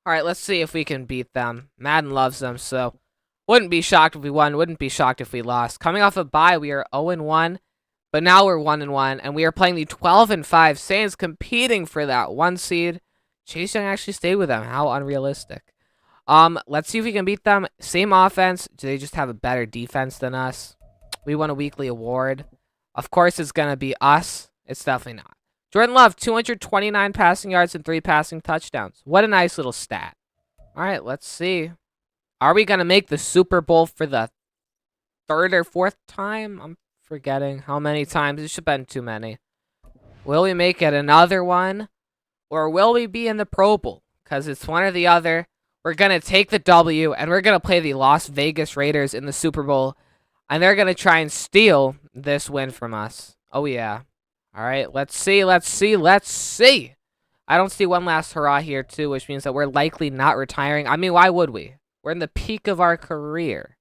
All right, let's see if we can beat them. Madden loves them, so wouldn't be shocked if we won. Wouldn't be shocked if we lost. Coming off a bye, we are 0-1. But now we're 1-1, and we are playing the 12-5 Saints, competing for that 1 seed. Chase Young actually stayed with them. How unrealistic. Let's see if we can beat them. Same offense. Do they just have a better defense than us? We won a weekly award. Of course, it's gonna be us. It's definitely not. Jordan Love, 229 passing yards and 3 passing touchdowns. What a nice little stat. All right, let's see. Are we gonna make the Super Bowl for the 3rd or 4th time? I'm forgetting how many times. It should have been too many. Will we make it another one? Or will we be in the Pro Bowl? Because it's one or the other. We're going to take the W, and we're going to play the Las Vegas Raiders in the Super Bowl. And they're going to try and steal this win from us. Oh, yeah. All right, let's see. I don't see one last hurrah here, too, which means that we're likely not retiring. I mean, why would we? We're in the peak of our career.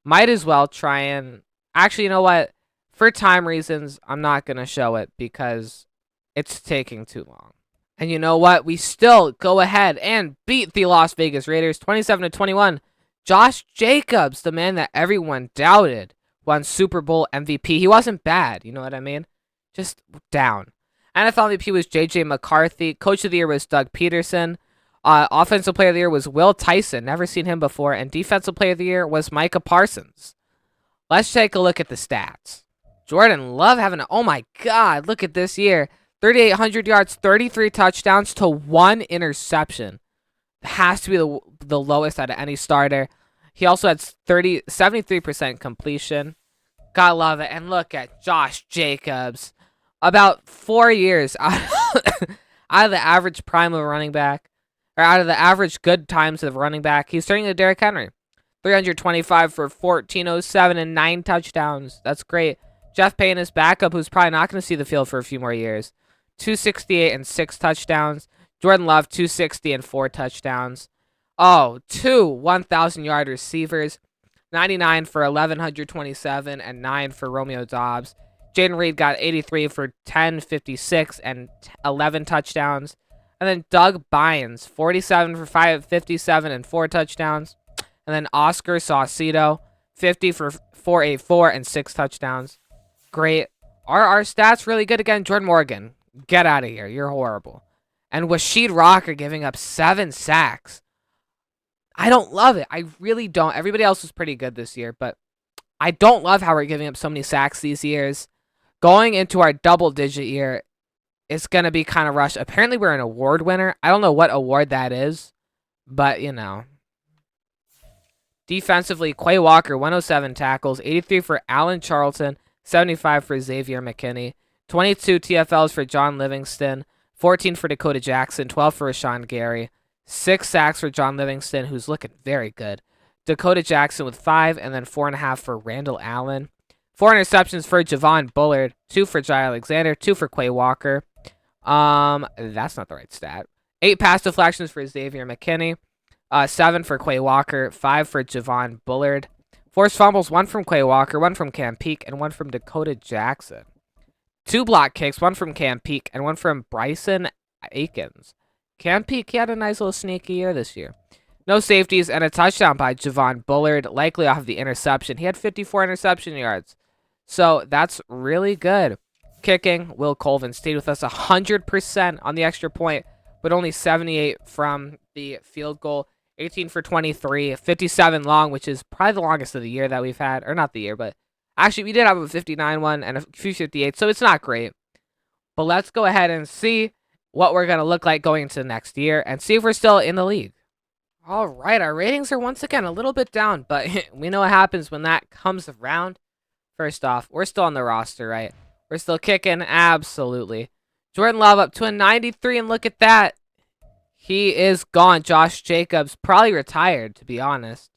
Might as well try and... Actually, you know what? For time reasons, I'm not going to show it because it's taking too long. And you know what? We still go ahead and beat the Las Vegas Raiders 27-21. Josh Jacobs, the man that everyone doubted, won Super Bowl MVP. He wasn't bad, you know what I mean? Just down. NFL MVP was J.J. McCarthy. Coach of the Year was Doug Peterson. Offensive Player of the Year was Will Tyson. Never seen him before. And Defensive Player of the Year was Micah Parsons. Let's take a look at the stats. Jordan Love having oh my God, look at this year. 3,800 yards, 33 touchdowns to 1 interception. It has to be the lowest out of any starter. He also had 73% completion. Gotta love it. And look at Josh Jacobs. About 4 years out of the average prime of a running back, or out of the average good times of running back, he's turning to Derrick Henry. 325 for 1407 and 9 touchdowns. That's great. Jeff Payne is backup, who's probably not going to see the field for a few more years. 268 and 6 touchdowns. Jordan Love, 260 and 4 touchdowns. Oh, 2 1,000-yard receivers. 99 for 1,127 and 9 for Romeo Doubs. Jaden Reed got 83 for 1056 and 11 touchdowns. And then Doug Bynes, 47 for 557 and 4 touchdowns. And then Oscar Saucedo, 50 for 484 and 6 touchdowns. Great. Are our stats really good again? Jordan Morgan, get out of here. You're horrible. And Washeed Rocker giving up 7 sacks. I don't love it. I really don't. Everybody else was pretty good this year, but I don't love how we're giving up so many sacks these years. Going into our double-digit year, it's going to be kind of rushed. Apparently, we're an award winner. I don't know what award that is, but, you know. Defensively, Quay Walker, 107 tackles, 83 for Alan Charlton, 75 for Xavier McKinney, 22 TFLs for John Livingston, 14 for Dakota Jackson, 12 for Rashawn Gary, 6 sacks for John Livingston, who's looking very good. Dakota Jackson with 5, and then 4.5 for Randall Allen. 4 interceptions for Javon Bullard, 2 for Jai Alexander, 2 for Quay Walker. That's not the right stat. 8 pass deflections for Xavier McKinney. 7 for Quay Walker, 5 for Javon Bullard. Forced fumbles, 1 from Quay Walker, 1 from Cam Peake, and 1 from Dakota Jackson. 2 block kicks, 1 from Cam Peake, and 1 from Bryson Akins. Cam Peake, he had a nice little sneaky year this year. No safeties, and a touchdown by Javon Bullard, likely off of the interception. He had 54 interception yards. So that's really good. Kicking, Will Colvin stayed with us 100% on the extra point, but only 78 from the field goal. 18 for 23, 57 long, which is probably the longest of the year that we've had. Or not the year, but actually we did have a 59 one and a few 58, so it's not great. But let's go ahead and see what we're going to look like going into the next year and see if we're still in the league. All right, our ratings are once again a little bit down, but we know what happens when that comes around. First off, we're still on the roster, right? We're still kicking. Absolutely. Jordan Love up to a 93, and look at that. He is gone. Josh Jacobs probably retired, to be honest.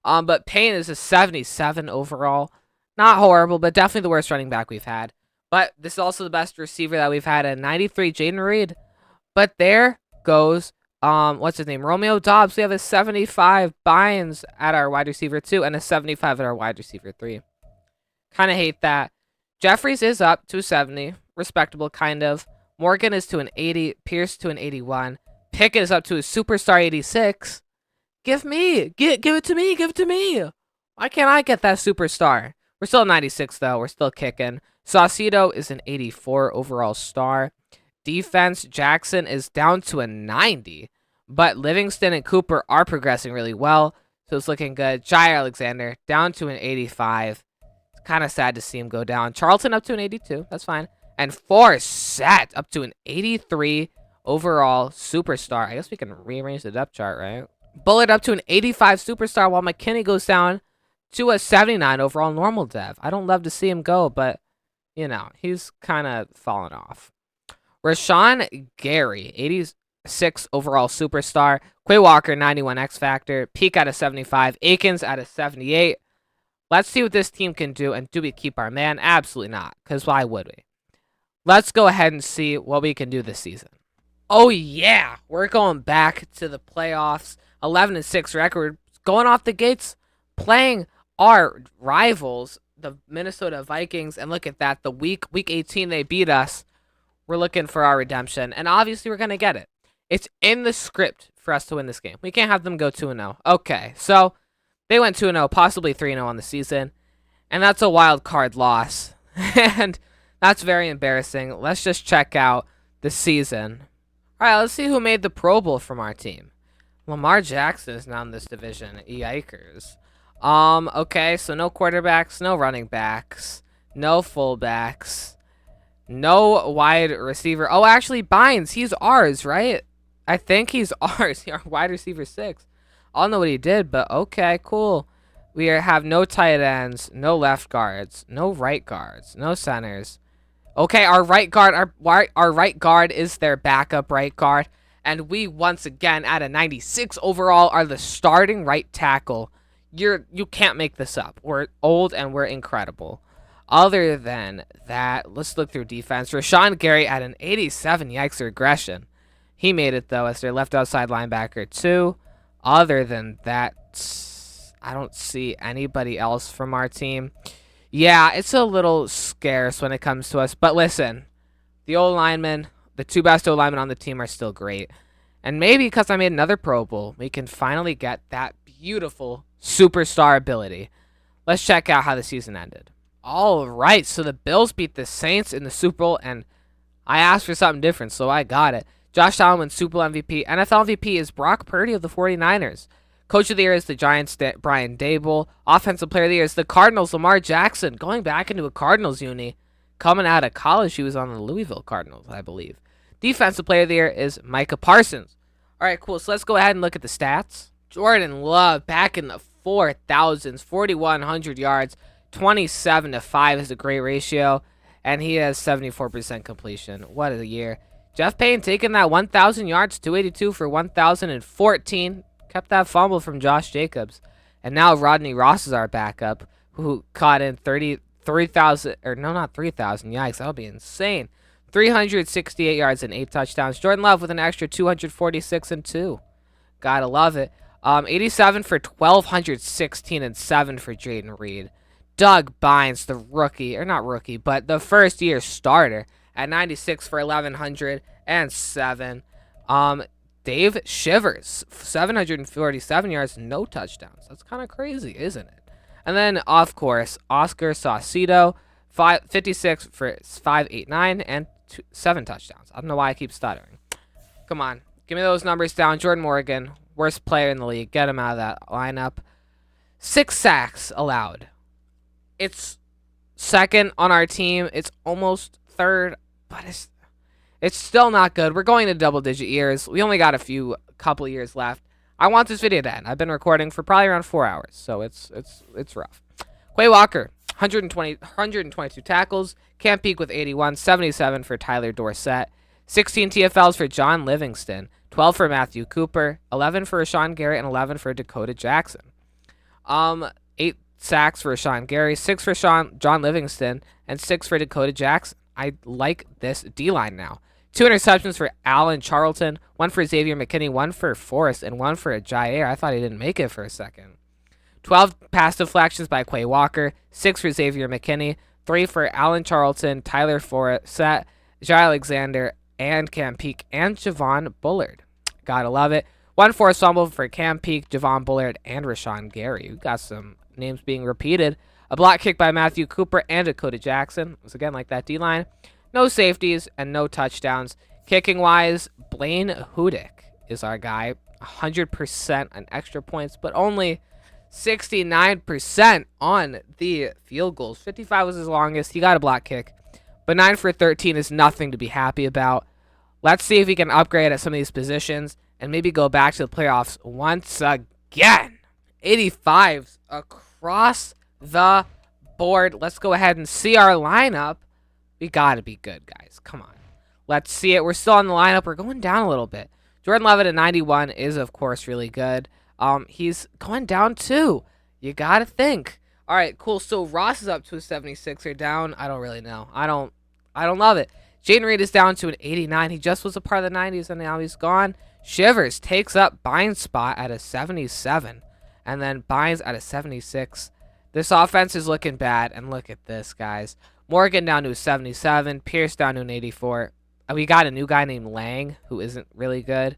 But Payne is a 77 overall. Not horrible, but definitely the worst running back we've had. But this is also the best receiver that we've had, a 93, Jaden Reed. But there goes, what's his name? Romeo Dobbs. We have a 75 Bynes at our wide receiver 2 and a 75 at our wide receiver 3. Kind of hate that. Jeffries is up to a 70. Respectable, kind of. Morgan is to an 80. Pierce to an 81. Pickett is up to a superstar 86. Give it to me. Give it to me. Why can't I get that superstar? We're still at 96, though. We're still kicking. Saucedo is an 84 overall star. Defense, Jackson is down to a 90. But Livingston and Cooper are progressing really well, so it's looking good. Jair Alexander down to an 85. It's kind of sad to see him go down. Charlton up to an 82. That's fine. And Forsett up to an 83 overall superstar. I guess we can rearrange the depth chart, right? Bullet up to an 85 superstar, while McKinney goes down to a 79 overall normal dev. I don't love to see him go, but, you know, he's kind of fallen off. Rashawn Gary, 86 overall superstar. Quay Walker, 91 X Factor. Peak at a 75. Akins at a 78. Let's see what this team can do, and do we keep our man? Absolutely not, because why would we? Let's go ahead and see what we can do this season. Oh, yeah. We're going back to the playoffs. 11-6 record. Going off the gates, playing our rivals, the Minnesota Vikings. And look at that. The week 18, they beat us. We're looking for our redemption. And obviously, we're going to get it. It's in the script for us to win this game. We can't have them go 2-0. Okay, so they went 2-0, possibly 3-0 on the season. And that's a wild card loss. And that's very embarrassing. Let's just check out the season. All right, let's see who made the Pro Bowl from our team. Lamar Jackson is now in this division. Yikers. Okay, so no quarterbacks, no running backs, no fullbacks, no wide receiver. Oh, actually, Bynes, he's ours, right? I think he's ours. Our wide receiver 6. I don't know what he did, but okay, cool. We have no tight ends, no left guards, no right guards, no centers. Okay, our right guard, our right guard is their backup right guard. And we, once again, at a 96 overall, are the starting right tackle. You can't make this up. We're old and we're incredible. Other than that, let's look through defense. Rashawn Gary at an 87. Yikes, regression. He made it, though, as their left outside linebacker, 2. Other than that, I don't see anybody else from our team. Yeah, it's a little scarce when it comes to us. But listen, the OLineman, the 2 best OLinemen on the team are still great. And maybe because I made another Pro Bowl, we can finally get that beautiful superstar ability. Let's check out how the season ended. All right, so the Bills beat the Saints in the Super Bowl, and I asked for something different, so I got it. Josh Allen wins Super Bowl MVP. NFL MVP is Brock Purdy of the 49ers. Coach of the Year is the Giants' Brian Daboll. Offensive Player of the Year is the Cardinals' Lamar Jackson. Going back into a Cardinals uni. Coming out of college, he was on the Louisville Cardinals, I believe. Defensive Player of the Year is Micah Parsons. All right, cool. So let's go ahead and look at the stats. Jordan Love back in the 4,000s, 4,100 yards, 27-5 is a great ratio, and he has 74% completion. What a year. Jeff Payne taking that 1,000 yards, 282 for 1,014. Kept that fumble from Josh Jacobs. And now Rodney Ross is our backup, who caught in 3,000, or no, not 3,000. Yikes, that would be insane. 368 yards and 8 touchdowns. Jordan Love with an extra 246 and 2. Gotta love it. 87 for 1,216 and 7 for Jaden Reed. Doug Bynes, the rookie, or not rookie, but the first-year starter at 96 for 1,107. Dave Shivers, 747 yards, no touchdowns. That's kind of crazy, isn't it? And then, of course, Oscar Saucedo, 56 for 589 and 7 touchdowns. I don't know why I keep stuttering. Come on. Give me those numbers down. Jordan Morgan, worst player in the league. Get him out of that lineup. 6 sacks allowed. It's second on our team. It's almost third, but it's still not good. We're going to double-digit years. We only got a couple years left. I want this video to end. I've been recording for probably around 4 hours, so it's rough. Quay Walker, 122 tackles. Camp Peak with 81, 77 for Tyler Dorsett. 16 TFLs for John Livingston. 12 for Matthew Cooper. 11 for Rashawn Garrett, and 11 for Dakota Jackson. 8 sacks for Rashawn Gary, 6 for John Livingston, and 6 for Dakota Jackson. I like this D-line now. 2 interceptions for Alan Charlton, 1 for Xavier McKinney, 1 for Forrest, and 1 for Jair. I thought he didn't make it for a second. 12 pass deflections by Quay Walker, 6 for Xavier McKinney, 3 for Alan Charlton, Tyler Forrest, Jair Alexander, and Cam Peak, and Javon Bullard. Gotta love it. 1 forced fumble for Cam Peak, Javon Bullard, and Rashawn Gary. We got some names being repeated. A block kick by Matthew Cooper and Dakota Jackson. It was again like that D-line. No safeties and no touchdowns. Kicking-wise, Blaine Hudick is our guy. 100% on extra points, but only 69% on the field goals. 55 was his longest. He got a block kick, but 9 for 13 is nothing to be happy about. Let's see if he can upgrade at some of these positions and maybe go back to the playoffs once again. 85s across the board. Let's go ahead and see our lineup. We got to be good, guys. Come on. Let's see it. We're still on the lineup. We're going down a little bit. Jordan Levitt at 91 is, of course, really good. He's going down, too. You got to think. All right, cool. So Ross is up to a 76 or down. I don't really know. I don't love it. Jaden Reed is down to an 89. He just was a part of the 90s, and now he's gone. Shivers takes up Bynes' spot at a 77. And then Bynes at a 76. This offense is looking bad. And look at this, guys. Morgan down to a 77. Pierce down to an 84. We got a new guy named Lang who isn't really good.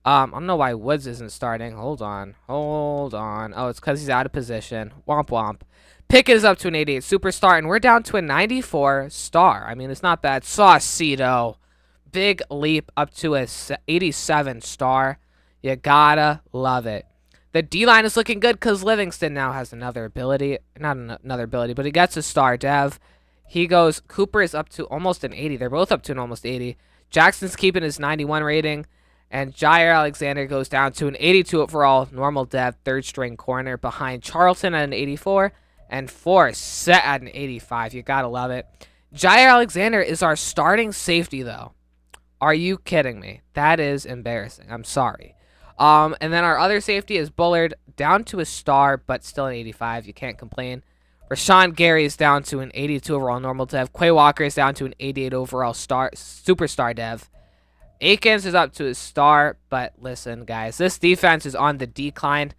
I don't know why Woods isn't starting. Hold on. Oh, it's because he's out of position. Womp womp. Pickett is up to an 88 superstar, and we're down to a 94 star. I mean, it's not bad. Saucedo. Big leap up to a 87 star. You gotta love it. The D-line is looking good because Livingston now has another ability. Not another ability, but he gets a star dev. He goes, Cooper is up to almost an 80. They're both up to an almost 80. Jackson's keeping his 91 rating. And Jair Alexander goes down to an 82 overall, normal dev, third string corner behind Charlton at an 84 and Forrest set at an 85. You gotta love it. Jair Alexander is our starting safety, though. Are you kidding me? That is embarrassing. I'm sorry. And then our other safety is Bullard, down to a star, but still an 85. You can't complain. Rashawn Gary is down to an 82 overall normal dev. Quay Walker is down to an 88 overall superstar dev. Akins is up to a star, but listen, guys, this defense is on the decline.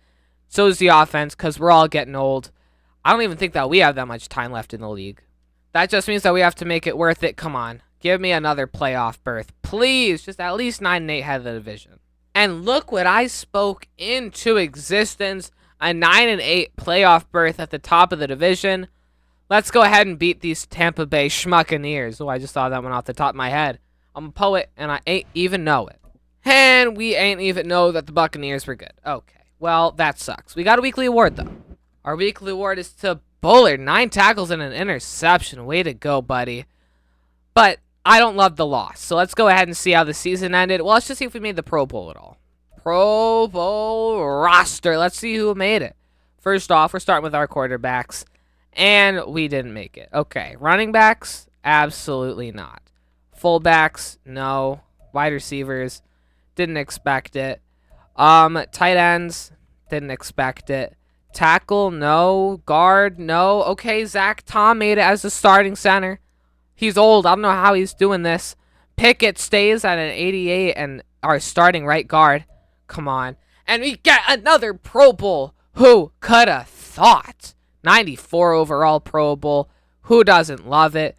So is the offense, because we're all getting old. I don't even think that we have that much time left in the league. That just means that we have to make it worth it. Come on. Give me another playoff berth. Please, just at least 9-8 head of the division. And look what I spoke into existence. A 9-8 playoff berth at the top of the division. Let's go ahead and beat these Tampa Bay Schmuccaneers. Oh, I just saw that one off the top of my head. I'm a poet, and I ain't even know it. And we ain't even know that the Buccaneers were good. Okay, well, that sucks. We got a weekly award, though. Our weekly award is to Bullard. 9 tackles and an interception. Way to go, buddy. But I don't love the loss. So let's go ahead and see how the season ended. Well, let's just see if we made the Pro Bowl at all. Pro Bowl roster. Let's see who made it. First off, we're starting with our quarterbacks. And we didn't make it. Okay, running backs? Absolutely not. Fullbacks, no. Wide receivers, didn't expect it. Tight ends, didn't expect it. Tackle, no. Guard, no. Okay, Zach Tom made it as the starting center. He's old. I don't know how he's doing this. Pickett stays at an 88 and our starting right guard. Come on. And we get another Pro Bowl. Who could have thought? 94 overall Pro Bowl. Who doesn't love it?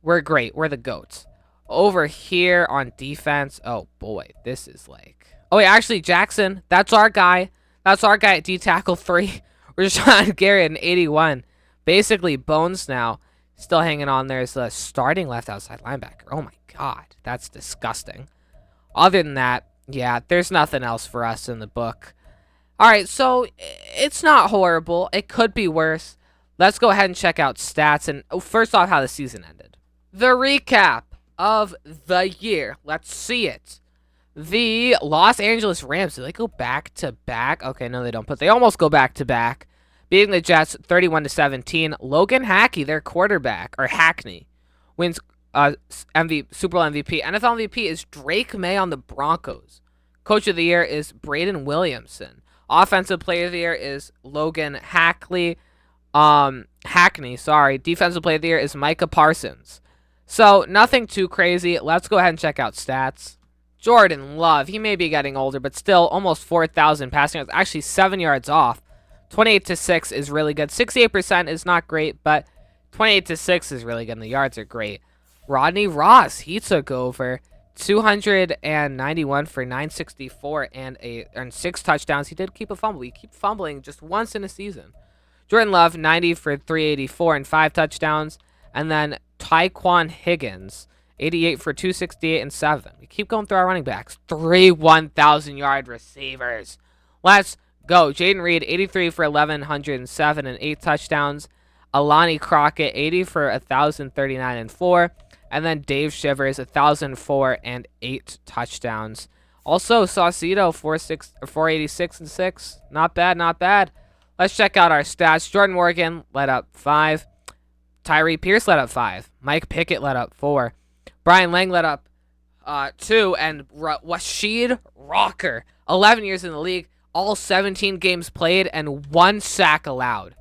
We're great. We're the GOATs. Over here on defense, oh boy, this is like... Oh, wait, actually, Jackson, that's our guy. That's our guy at D-Tackle 3. Rashawn Garrett in 81. Basically, bones now. Still hanging on there as the starting left outside linebacker. Oh my god, that's disgusting. Other than that, yeah, there's nothing else for us in the book. Alright, so it's not horrible. It could be worse. Let's go ahead and check out stats. And first off, how the season ended. The recap of the year. Let's see it. The Los Angeles Rams, do they go back to back? Okay, no, they don't, but they almost go back to back. beating the Jets 31-17. Logan Hackney, their quarterback, or Hackney, wins Super Bowl MVP. NFL MVP is Drake May on the Broncos. Coach of the Year is Braden Williamson. Offensive Player of the Year is Logan Hackney. Defensive Player of the Year is Micah Parsons. So nothing too crazy. Let's go ahead and check out stats. Jordan Love, he may be getting older, but still almost 4,000 passing yards. Actually 7 yards off. 28-6 is really good. 68% is not great, but 28-6 is really good. And the yards are great. Rodney Ross, he took over. 291 for 964 and 6 touchdowns. He did keep a fumble. He keeps fumbling just once in a season. Jordan Love, 90 for 384 and 5 touchdowns. And then Tyquan Higgins, 88 for 268 and 7. We keep going through our running backs. 3 1,000-yard receivers. Let's go. Jaden Reed, 83 for 1,107 and 8 touchdowns. Alani Crockett, 80 for 1,039 and 4. And then Dave Shivers, 1,004 and 8 touchdowns. Also, Saucedo, 486 and 6. Not bad, not bad. Let's check out our stats. Jordan Morgan led up 5. Tyree Pierce led up 5. Mike Pickett led up 4. Brian Lang led up 2. And Rashid Rocker, 11 years in the league, all 17 games played, and 1 sack allowed.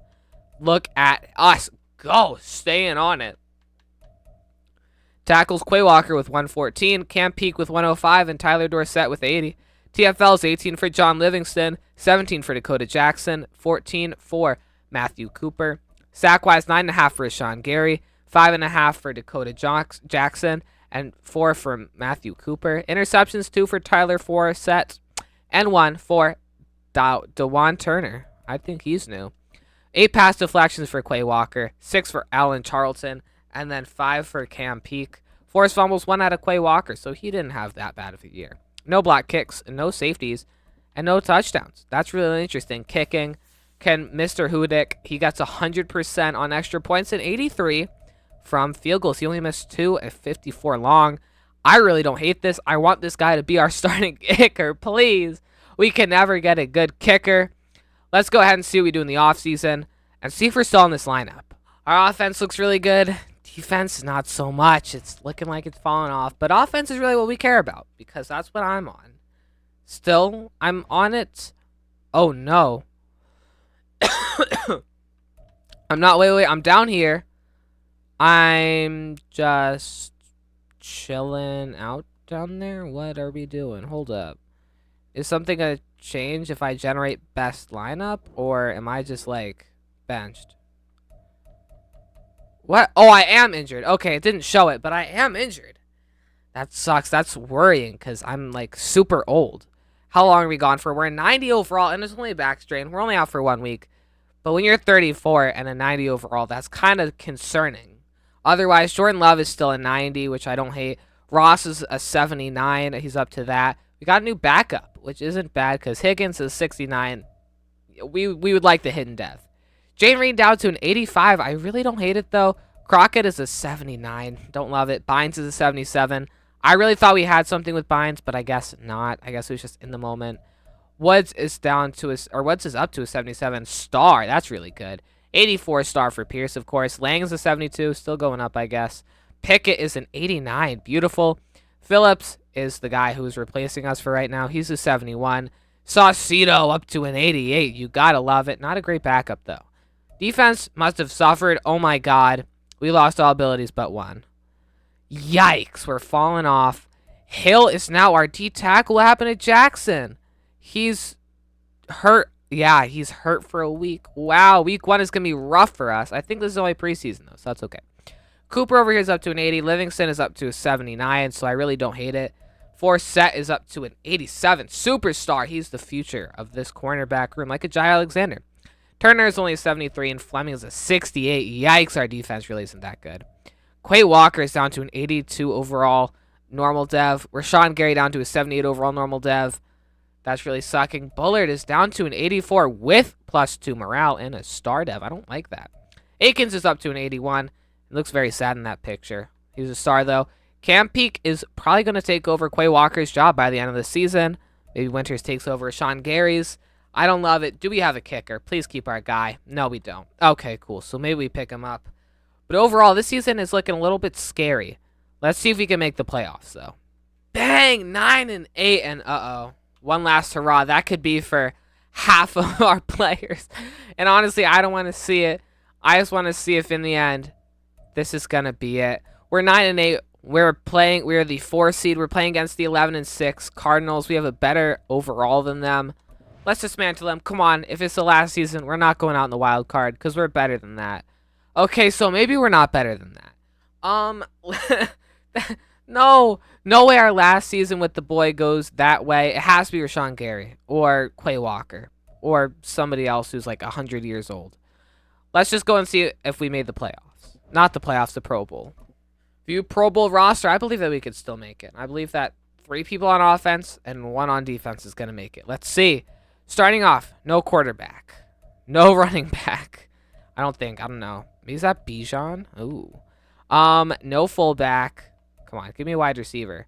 Look at us go, staying on it. Tackles, Quay Walker with 114, Cam Peake with 105, and Tyler Dorsett with 80. TFLs, 18 for John Livingston, 17 for Dakota Jackson, 14 for Matthew Cooper. Sackwise, 9.5 for Rashawn Gary, 5.5 for Dakota Jackson, and 4 for Matthew Cooper. Interceptions, 2 for Tyler Forsett, and 1 for DeJuan Turner. I think he's new. 8 pass deflections for Quay Walker, 6 for Alan Charlton, and then 5 for Cam Peake. Forced fumbles, 1 out of Quay Walker, so he didn't have that bad of a year. No block kicks, and no safeties, and no touchdowns. That's really interesting. Kicking, Mr. Hudick, he gets 100% on extra points and 83 from field goals. He only missed 2 at 54 long. I really don't hate this. I want this guy to be our starting kicker, please. We can never get a good kicker. Let's go ahead and see what we do in the offseason and see if we're still in this lineup. Our offense looks really good. Defense, not so much. It's looking like it's falling off. But offense is really what we care about because that's what I'm on. Still, I'm on it. Oh, no. I'm not. Wait. I'm down here. I'm just chilling out down there. What are we doing? Hold up. Is something going to change if I generate best lineup? Or am I just, like, benched? What? Oh, I am injured. Okay, it didn't show it, but I am injured. That sucks. That's worrying because I'm, like, super old. How long are we gone for? We're 90 overall, and it's only a back strain. We're only out for 1 week. But when you're 34 and a 90 overall, that's kind of concerning. Otherwise, Jordan Love is still a 90, which I don't hate. Ross is a 79. He's up to that. We got a new backup, which isn't bad because Higgins is 69. We would like the hidden death. Jane Reed down to an 85. I really don't hate it, though. Crockett is a 79. Don't love it. Bynes is a 77. I really thought we had something with Bynes, but I guess not. I guess it was just in the moment. Woods is up to a 77 star. That's really good. 84 star for Pierce, of course. Lang is a 72. Still going up, I guess. Pickett is an 89. Beautiful. Phillips is the guy who's replacing us for right now. He's a 71. Saucedo up to an 88. You gotta love it. Not a great backup, though. Defense must have suffered. Oh, my God. We lost all abilities but 1. Yikes. We're falling off. Hill is now our D-tackle. What happened to Jackson? He's hurt. Yeah, he's hurt for a week. Wow, week 1 is going to be rough for us. I think this is only preseason, though, so that's okay. Cooper over here is up to an 80. Livingston is up to a 79, so I really don't hate it. Forsett is up to an 87. Superstar. He's the future of this cornerback room, like a Jai Alexander. Turner is only a 73, and Fleming is a 68. Yikes, our defense really isn't that good. Quay Walker is down to an 82 overall normal dev. Rashawn Gary down to a 78 overall normal dev. That's really sucking. Bullard is down to an 84 with +2 morale and a star dev. I don't like that. Akins is up to an 81. It looks very sad in that picture. He's a star, though. Cam Peake is probably going to take over Quay Walker's job by the end of the season. Maybe Winters takes over Sean Gary's. I don't love it. Do we have a kicker? Please keep our guy. No, we don't. Okay, cool. So maybe we pick him up. But overall, this season is looking a little bit scary. Let's see if we can make the playoffs, though. Bang! 9-8, and uh-oh. One last hurrah. That could be for half of our players. And honestly, I don't want to see it. I just want to see if in the end, this is going to be it. We're 9-8. We're the 4 seed. We're playing against the 11-6 Cardinals. We have a better overall than them. Let's dismantle them. Come on. If it's the last season, we're not going out in the wild card because we're better than that. Okay, so maybe we're not better than that. No way our last season with the boy goes that way. It has to be Rashawn Gary or Quay Walker or somebody else who's like 100 years old. Let's just go and see if we made the playoffs. Not the playoffs, the Pro Bowl. View Pro Bowl roster. I believe that we could still make it. I believe that 3 people on offense and 1 on defense is going to make it. Let's see. Starting off, no quarterback. No running back. I don't know. Maybe is that Bijan? Ooh. No fullback. Come on, give me a wide receiver.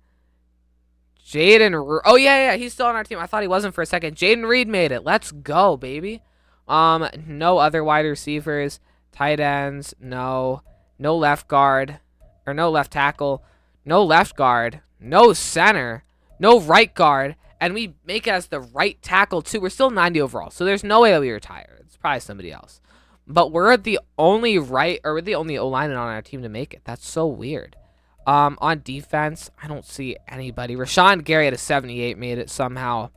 Oh, yeah, he's still on our team. I thought he wasn't for a second. Jaden Reed made it. Let's go, baby. No other wide receivers. Tight ends, no. No left guard. Or no left tackle. No left guard. No center. No right guard. And we make it as the right tackle, too. We're still 90 overall, so there's no way that we retire. It's probably somebody else. But we're the only O-lineman on our team to make it. That's so weird. On defense, I don't see anybody. Rashawn Gary at a 78 made it somehow.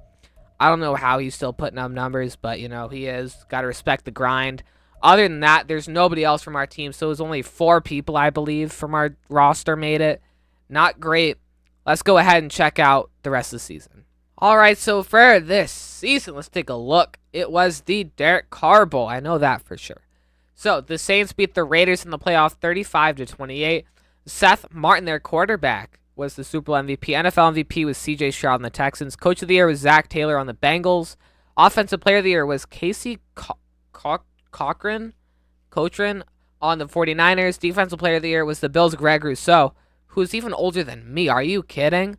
I don't know how he's still putting up numbers, but, you know, he is. Got to respect the grind. Other than that, there's nobody else from our team, so it was only 4 people, I believe, from our roster made it. Not great. Let's go ahead and check out the rest of the season. All right, so for this season, let's take a look. It was the Derek Carr Bowl. I know that for sure. So the Saints beat the Raiders in the playoff 35-28. Seth Martin, their quarterback, was the Super Bowl MVP. NFL MVP was C.J. Stroud on the Texans. Coach of the Year was Zach Taylor on the Bengals. Offensive Player of the Year was Casey Cochran on the 49ers. Defensive Player of the Year was the Bills' Greg Rousseau, who's even older than me. Are you kidding?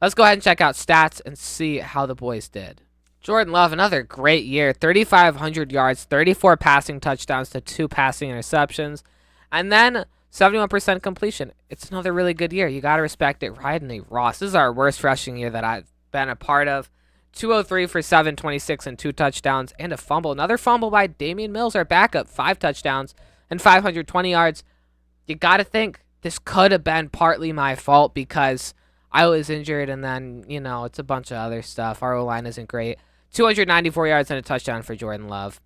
Let's go ahead and check out stats and see how the boys did. Jordan Love, another great year. 3,500 yards, 34 passing touchdowns to 2 passing interceptions. And then 71% completion. It's another really good year. You got to respect it. Rodney Ross. This is our worst rushing year that I've been a part of. 203 for 726 and 2 touchdowns and a fumble. Another fumble by Damian Mills, our backup. 5 touchdowns and 520 yards. You got to think this could have been partly my fault because I was injured and then, you know, it's a bunch of other stuff. Our O-line isn't great. 294 yards and a touchdown for Jordan Love.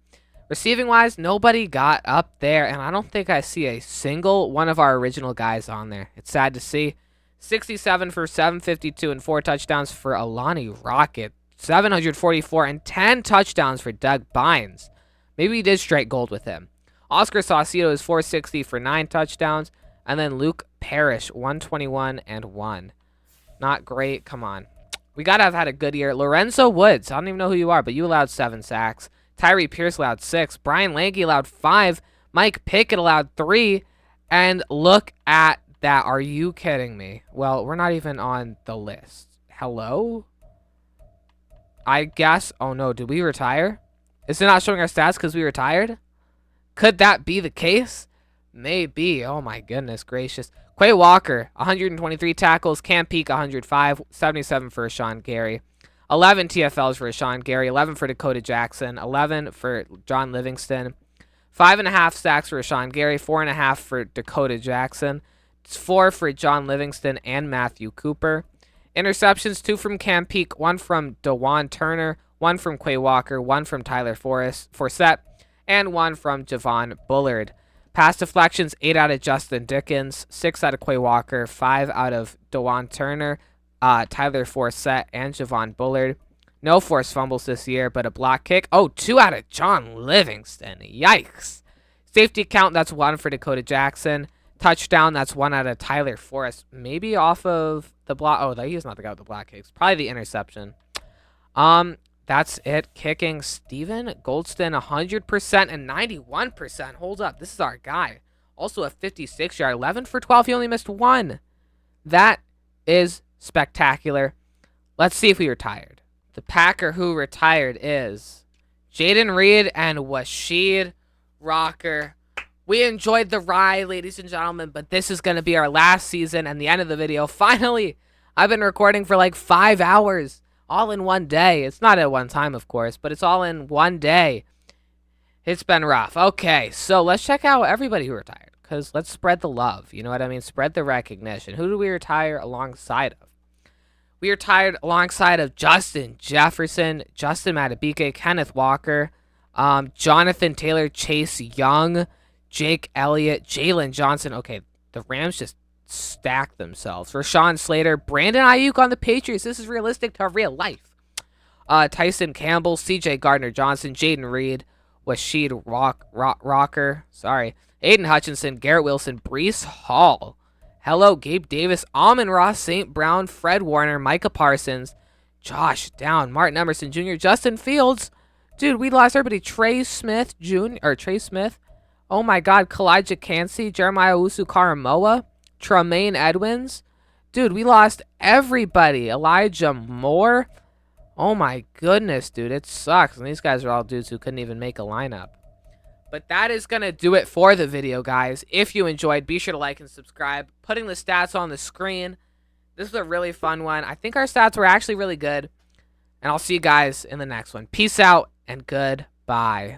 Receiving-wise, nobody got up there, and I don't think I see a single one of our original guys on there. It's sad to see. 67 for 752 and 4 touchdowns for Alani Rocket. 744 and 10 touchdowns for Doug Bynes. Maybe we did straight gold with him. Oscar Saucedo is 460 for 9 touchdowns, and then Luke Parrish, 121 and 1. Not great. Come on. We got to have had a good year. Lorenzo Woods, I don't even know who you are, but you allowed 7 sacks. Tyree Pierce allowed 6. Brian Lange allowed 5. Mike Pickett allowed 3. And look at that. Are you kidding me? Well, we're not even on the list. Hello? I guess. Oh, no. Did we retire? Is it not showing our stats because we retired? Could that be the case? Maybe. Oh, my goodness gracious. Quay Walker, 123 tackles. Cam Peake, 105. 77 for Rashawn Gary. 11 TFLs for Rashawn Gary, 11 for Dakota Jackson, 11 for John Livingston, 5.5 sacks for Rashawn Gary, 4.5 for Dakota Jackson, 4 for John Livingston and Matthew Cooper. Interceptions, 2 from Cam Peake, 1 from DeJuan Turner, 1 from Quay Walker, 1 from Tyler Forsett, and 1 from Javon Bullard. Pass deflections, 8 out of Justin Dickens, 6 out of Quay Walker, 5 out of DeJuan Turner, Tyler Forsett, and Javon Bullard. No forced fumbles this year, but a block kick. Oh, 2 out of John Livingston. Yikes. Safety count, that's 1 for Dakota Jackson. Touchdown, that's 1 out of Tyler Forrest. Maybe off of the block. Oh, he's not the guy with the block kicks. Probably the interception. That's it. Kicking, Steven Goldston, 100% and 91%. Hold up. This is our guy. Also a 56-yard, 11 for 12. He only missed 1. That is spectacular. Let's see if we retired. The Packer who retired is Jaden Reed and Washid Rocker. We enjoyed the ride, ladies and gentlemen, but this is going to be our last season and the end of the video. Finally, I've been recording for like 5 hours, all in one day. It's not at one time, of course, but it's all in one day. It's been rough. Okay, so let's check out everybody who retired, because let's spread the love. You know what I mean? Spread the recognition. Who do we retire alongside of? We retired alongside of Justin Jefferson, Justin Matabike, Kenneth Walker, Jonathan Taylor, Chase Young, Jake Elliott, Jalen Johnson. Okay, the Rams just stacked themselves. Rashawn Slater, Brandon Ayuk on the Patriots. This is realistic to real life. Tyson Campbell, CJ Gardner-Johnson, Jaden Reed, Washid Rocker, Aiden Hutchinson, Garrett Wilson, Breece Hall. Hello, Gabe Davis, Amon-Ra St. Brown, Fred Warner, Micah Parsons, Josh Down, Martin Emerson Jr., Justin Fields. Dude, we lost everybody. Trey Smith Jr. or Trey Smith. Oh my God, Kalijah Cansey, Jeremiah Usu-Karamoa, Tremaine Edwins. Dude, we lost everybody. Elijah Moore. Oh my goodness, dude, it sucks. And these guys are all dudes who couldn't even make a lineup. But that is going to do it for the video, guys. If you enjoyed, be sure to like and subscribe. Putting the stats on the screen. This was a really fun one. I think our stats were actually really good. And I'll see you guys in the next one. Peace out and goodbye.